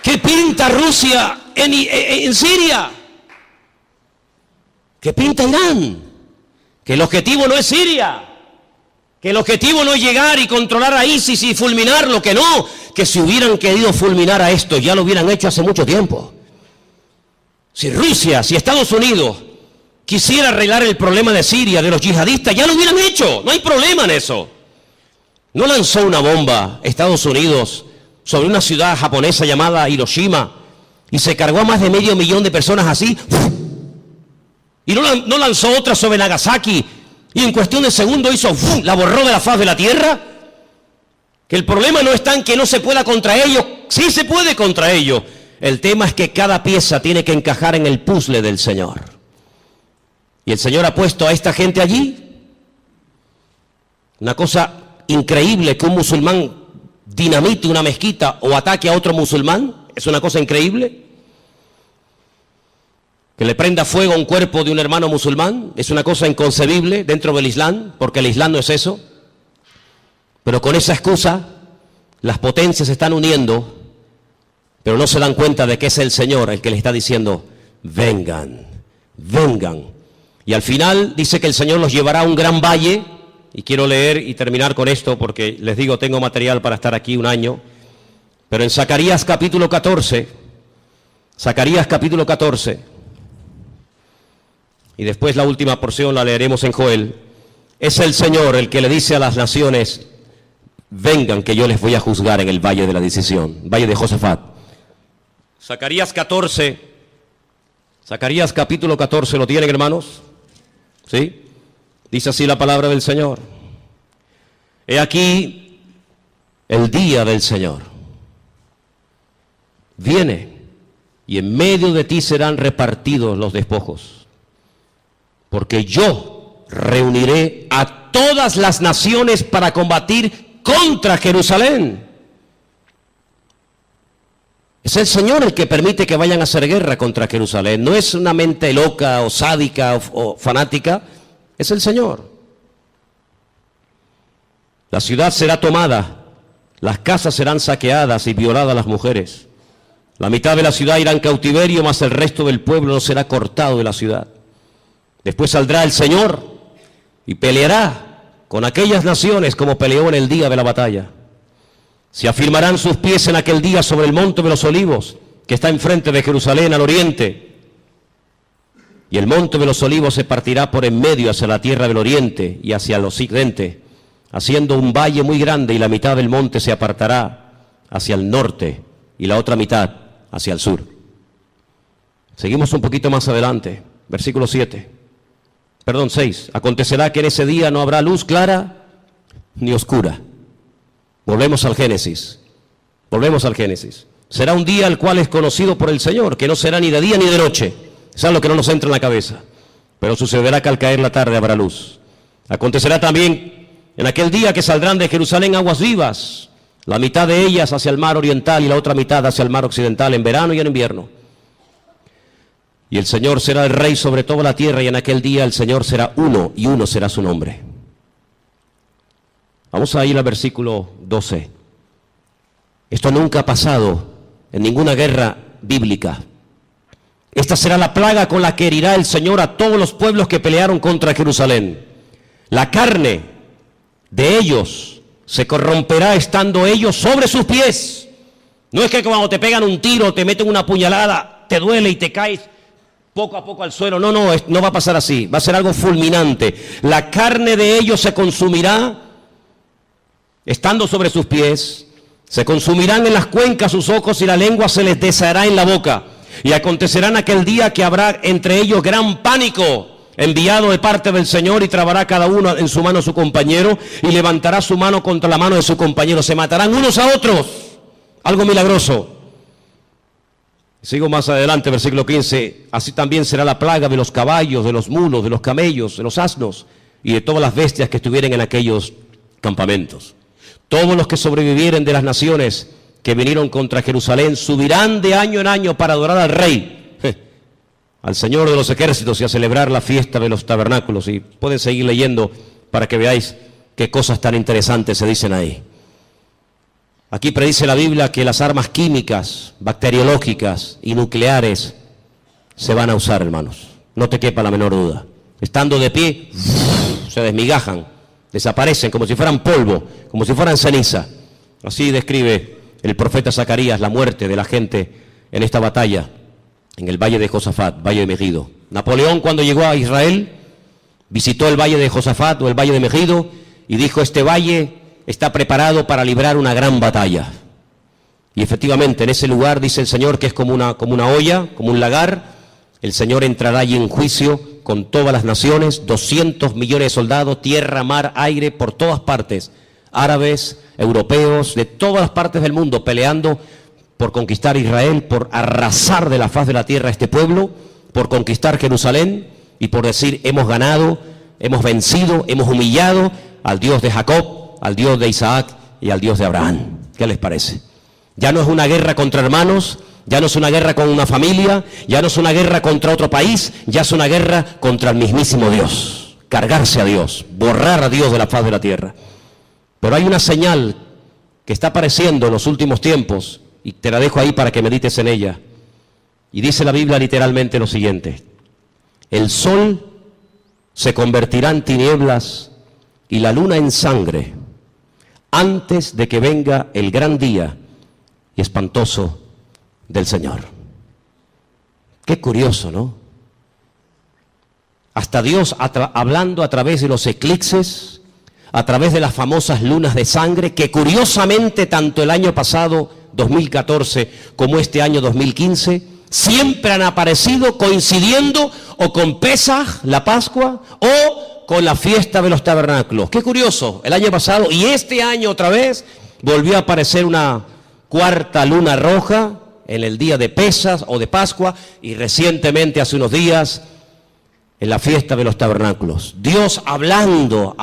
¿Qué pinta Rusia en Siria? ¿Qué pinta Irán? Que el objetivo no es Siria. Que el objetivo no es llegar y controlar a ISIS y fulminarlo, que no, que si hubieran querido fulminar a esto, ya lo hubieran hecho hace mucho tiempo. Si Rusia, si Estados Unidos quisiera arreglar el problema de Siria, de los yihadistas, ya lo hubieran hecho, no hay problema en eso. No lanzó una bomba Estados Unidos sobre una ciudad japonesa llamada Hiroshima y se cargó a más de 500.000 de personas así, y no lanzó otra sobre Nagasaki, y en cuestión de segundos hizo, la borró de la faz de la tierra. Que el problema no está en que no se pueda contra ellos, sí se puede contra ellos. El tema es que cada pieza tiene que encajar en el puzzle del Señor. Y el Señor ha puesto a esta gente allí. Una cosa increíble que un musulmán dinamite una mezquita o ataque a otro musulmán, es una cosa increíble. Que le prenda fuego a un cuerpo de un hermano musulmán es una cosa inconcebible dentro del Islam, porque el Islam no es eso. Pero con esa excusa, las potencias se están uniendo, pero no se dan cuenta de que es el Señor el que les está diciendo, vengan, vengan. Y al final dice que el Señor los llevará a un gran valle, y quiero leer y terminar con esto porque les digo, tengo material para estar aquí un año, pero en Zacarías capítulo 14, y después la última porción la leeremos en Joel, es el Señor el que le dice a las naciones, vengan que yo les voy a juzgar en el valle de la decisión, valle de Josafat. Zacarías 14, Zacarías capítulo 14, ¿lo tienen, hermanos? ¿Sí? Dice así la palabra del Señor. He aquí el día del Señor. Viene y en medio de ti serán repartidos los despojos. Porque yo reuniré a todas las naciones para combatir contra Jerusalén. Es el Señor el que permite que vayan a hacer guerra contra Jerusalén. No es una mente loca o sádica o fanática. Es el Señor. La ciudad será tomada, las casas serán saqueadas y violadas las mujeres. La mitad de la ciudad irá en cautiverio, mas el resto del pueblo no será cortado de la ciudad. Después saldrá el Señor y peleará con aquellas naciones como peleó en el día de la batalla. Se afirmarán sus pies en aquel día sobre el monte de los olivos, que está enfrente de Jerusalén al oriente. Y el monte de los olivos se partirá por en medio hacia la tierra del oriente y hacia el occidente, haciendo un valle muy grande, y la mitad del monte se apartará hacia el norte y la otra mitad hacia el sur. Seguimos un poquito más adelante, versículo 6. Acontecerá que en ese día no habrá luz clara ni oscura. Volvemos al Génesis. Será un día el cual es conocido por el Señor, que no será ni de día ni de noche. Eso es lo que no nos entra en la cabeza. Pero sucederá que al caer la tarde habrá luz. Acontecerá también en aquel día que saldrán de Jerusalén aguas vivas, la mitad de ellas hacia el mar oriental y la otra mitad hacia el mar occidental, en verano y en invierno. Y el Señor será el rey sobre toda la tierra, y en aquel día el Señor será uno, y uno será su nombre. Vamos a ir al versículo 12. Esto nunca ha pasado en ninguna guerra bíblica. Esta será la plaga con la que herirá el Señor a todos los pueblos que pelearon contra Jerusalén. La carne de ellos se corromperá estando ellos sobre sus pies. No es que cuando te pegan un tiro, te meten una puñalada, te duele y te caes poco a poco al suelo. No va a pasar así. Va a ser algo fulminante. La carne de ellos se consumirá estando sobre sus pies. Se consumirán en las cuencas sus ojos y la lengua se les deshará en la boca. Y acontecerá en aquel día que habrá entre ellos gran pánico, enviado de parte del Señor, y trabará cada uno en su mano a su compañero, y levantará su mano contra la mano de su compañero. Se matarán unos a otros. Algo milagroso. Sigo más adelante, versículo 15. Así también será la plaga de los caballos, de los mulos, de los camellos, de los asnos, y de todas las bestias que estuvieren en aquellos campamentos. Todos los que sobrevivieren de las naciones que vinieron contra Jerusalén subirán de año en año para adorar al Rey, al Señor de los ejércitos, y a celebrar la fiesta de los tabernáculos. Y pueden seguir leyendo para que veáis qué cosas tan interesantes se dicen ahí. Aquí predice la Biblia que las armas químicas, bacteriológicas y nucleares se van a usar, hermanos. No te quepa la menor duda. Estando de pie, se desmigajan, desaparecen como si fueran polvo, como si fueran ceniza. Así describe el profeta Zacarías la muerte de la gente en esta batalla, en el valle de Josafat, valle de Megido. Napoleón, cuando llegó a Israel, visitó el valle de Josafat o el valle de Megido y dijo: este valle está preparado para librar una gran batalla. Y efectivamente, en ese lugar, dice el Señor, que es como una olla, como un lagar, el Señor entrará allí en juicio con todas las naciones, 200 millones de soldados, tierra, mar, aire, por todas partes, árabes, europeos, de todas las partes del mundo, peleando por conquistar Israel, por arrasar de la faz de la tierra a este pueblo, por conquistar Jerusalén y por decir: hemos ganado, hemos vencido, hemos humillado al Dios de Jacob, al Dios de Isaac y al Dios de Abraham. ¿Qué les parece? Ya no es una guerra contra hermanos, ya no es una guerra con una familia, ya no es una guerra contra otro país, ya es una guerra contra el mismísimo Dios. Cargarse a Dios, borrar a Dios de la faz de la tierra. Pero hay una señal que está apareciendo en los últimos tiempos, y te la dejo ahí para que medites en ella. Y dice la Biblia literalmente lo siguiente: el sol se convertirá en tinieblas y la luna en sangre antes de que venga el gran día y espantoso del Señor. Qué curioso, ¿no? Hasta Dios hablando a través de los eclipses, a través de las famosas lunas de sangre, que curiosamente tanto el año pasado, 2014, como este año 2015, siempre han aparecido coincidiendo o con Pesaj, la Pascua, o con la fiesta de los tabernáculos. Qué curioso, el año pasado y este año otra vez volvió a aparecer una cuarta luna roja en el día de Pesaj o de Pascua, y recientemente, hace unos días, en la fiesta de los tabernáculos. Dios hablando,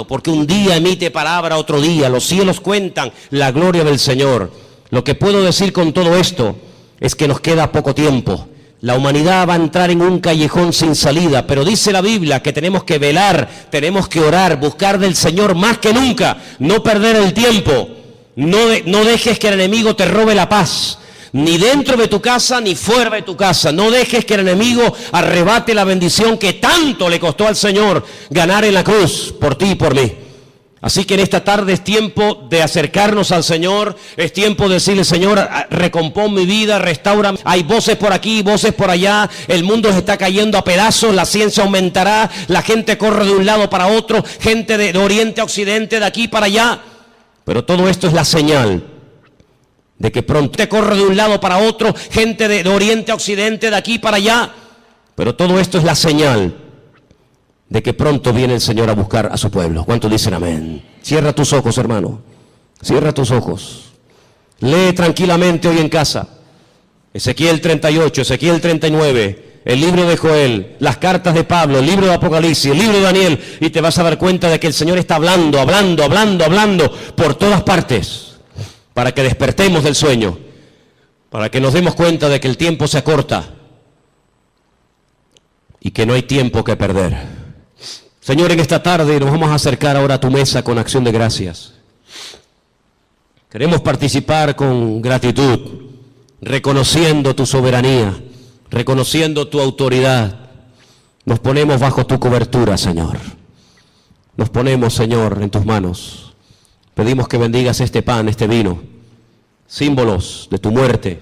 porque un día emite palabra, otro día, los cielos cuentan la gloria del Señor. Lo que puedo decir con todo esto es que nos queda poco tiempo. La humanidad va a entrar en un callejón sin salida, pero dice la Biblia que tenemos que velar, tenemos que orar, buscar del Señor más que nunca, no perder el tiempo. No dejes que el enemigo te robe la paz, ni dentro de tu casa ni fuera de tu casa. No dejes que el enemigo arrebate la bendición que tanto le costó al Señor ganar en la cruz por ti y por mí. Así que en esta tarde es tiempo de acercarnos al Señor, es tiempo de decirle: Señor, recompón mi vida, restaura. Hay voces por aquí, voces por allá, el mundo se está cayendo a pedazos, la ciencia aumentará, la gente corre de un lado para otro, gente de oriente a occidente, de aquí para allá. Pero todo esto es la señal de que pronto te corre de un lado para otro, gente de oriente a occidente, de aquí para allá. Pero todo esto es la señal de que pronto viene el Señor a buscar a su pueblo. ¿Cuántos dicen amén? Cierra tus ojos, hermano. Cierra tus ojos. Lee tranquilamente hoy en casa Ezequiel 38, Ezequiel 39, el libro de Joel, las cartas de Pablo, el libro de Apocalipsis, el libro de Daniel, y te vas a dar cuenta de que el Señor está hablando por todas partes, para que despertemos del sueño, para que nos demos cuenta de que el tiempo se acorta y que no hay tiempo que perder. Señor, en esta tarde nos vamos a acercar ahora a tu mesa con acción de gracias. Queremos participar con gratitud, reconociendo tu soberanía, reconociendo tu autoridad. Nos ponemos bajo tu cobertura, Señor. Nos ponemos, Señor, en tus manos. Pedimos que bendigas este pan, este vino, símbolos de tu muerte,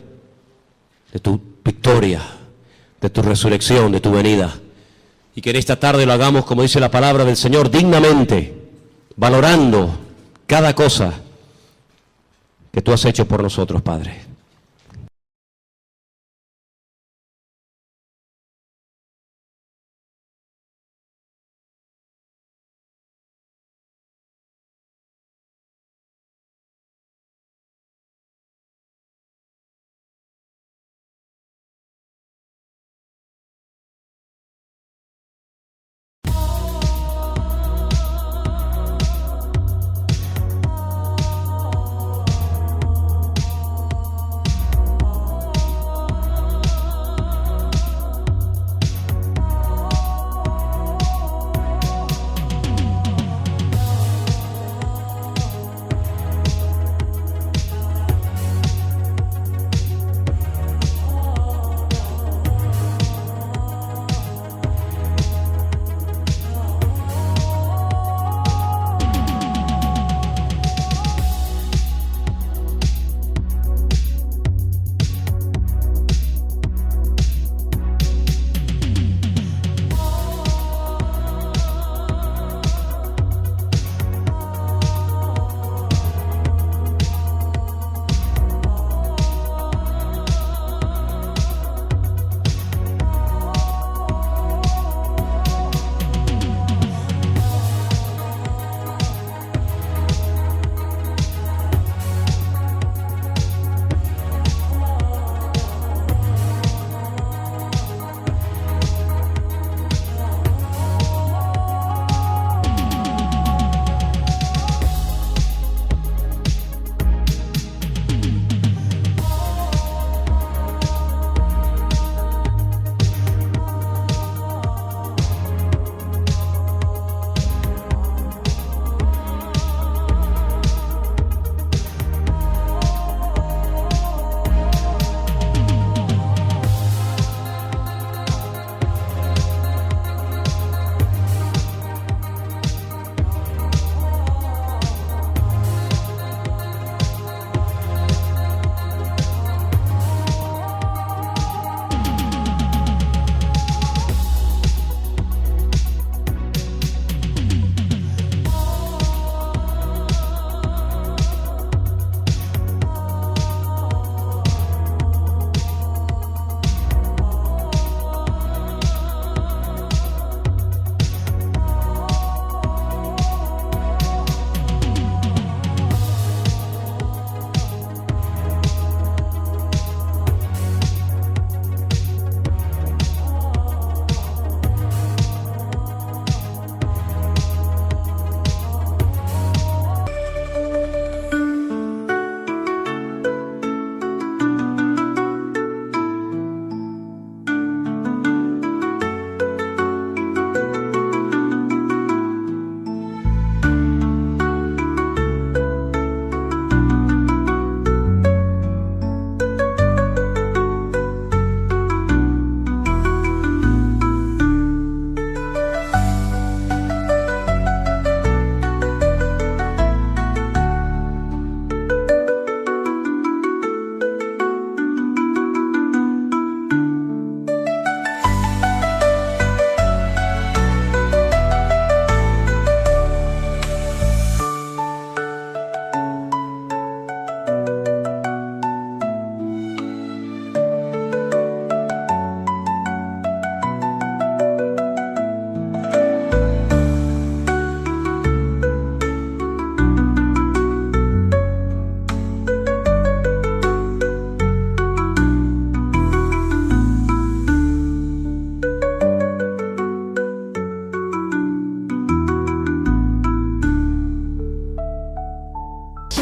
de tu victoria, de tu resurrección, de tu venida. Y que en esta tarde lo hagamos, como dice la palabra del Señor, dignamente, valorando cada cosa que tú has hecho por nosotros, Padre.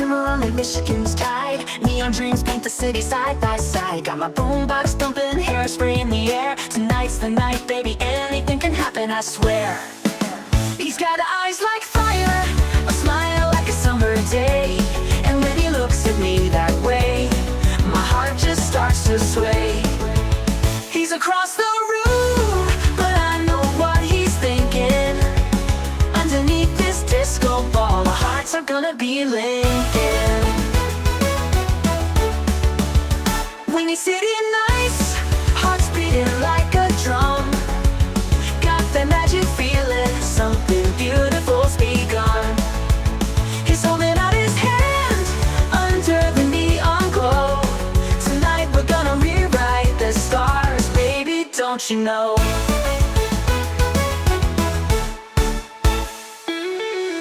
summer on Lake Michigan's tide. Neon dreams paint the city side by side. Got my boombox thumping, hairspray in the air. Tonight's the night, baby, anything can happen, I swear. He's got eyes like fire, a smile like a summer day. And when he looks at me that way, my heart just starts to sway. He's across the room, but I know what he's thinking. Underneath this disco ball, our hearts are gonna be linking. When he's sitting nice, hearts beating like a drum. Got that magic feeling, something beautiful's begun. He's holding out his hand under the neon glow. Tonight we're gonna rewrite the stars, baby, don't you know?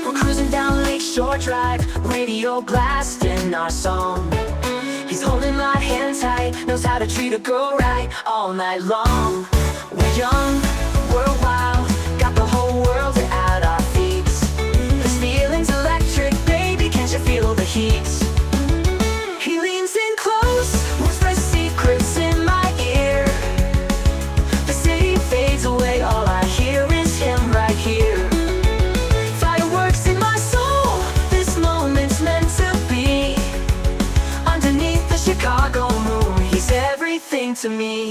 We're cruising down Lakeshore Drive, radio blasting our song. He's holding my hand tight, knows how to treat a girl right all night long. We're young, we're wild, got the whole world at our feet. This feeling's electric, baby, can't you feel the heat? He leans in close, whispers secrets in my ear. The city fades away, all I hear is him right here. Fireworks in my soul, this moment's meant to be. Underneath the Chicago moon, he's everything to me.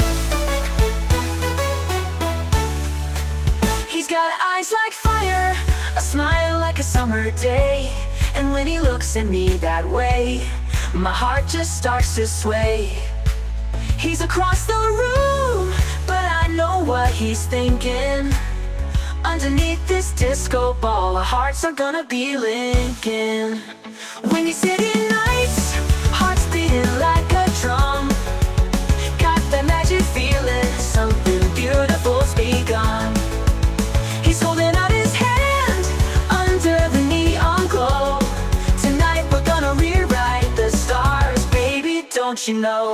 He's got eyes like fire, a smile like a summer day. And when he looks at me that way, my heart just starts to sway. He's across the room, but I know what he's thinking. Underneath this disco ball, our hearts are gonna be linking. When he's sitting nice, hearts beating like a drum. Got that magic feeling, something beautiful's begun. He's holding out his hand under the neon glow. Tonight we're gonna rewrite the stars, baby, don't you know?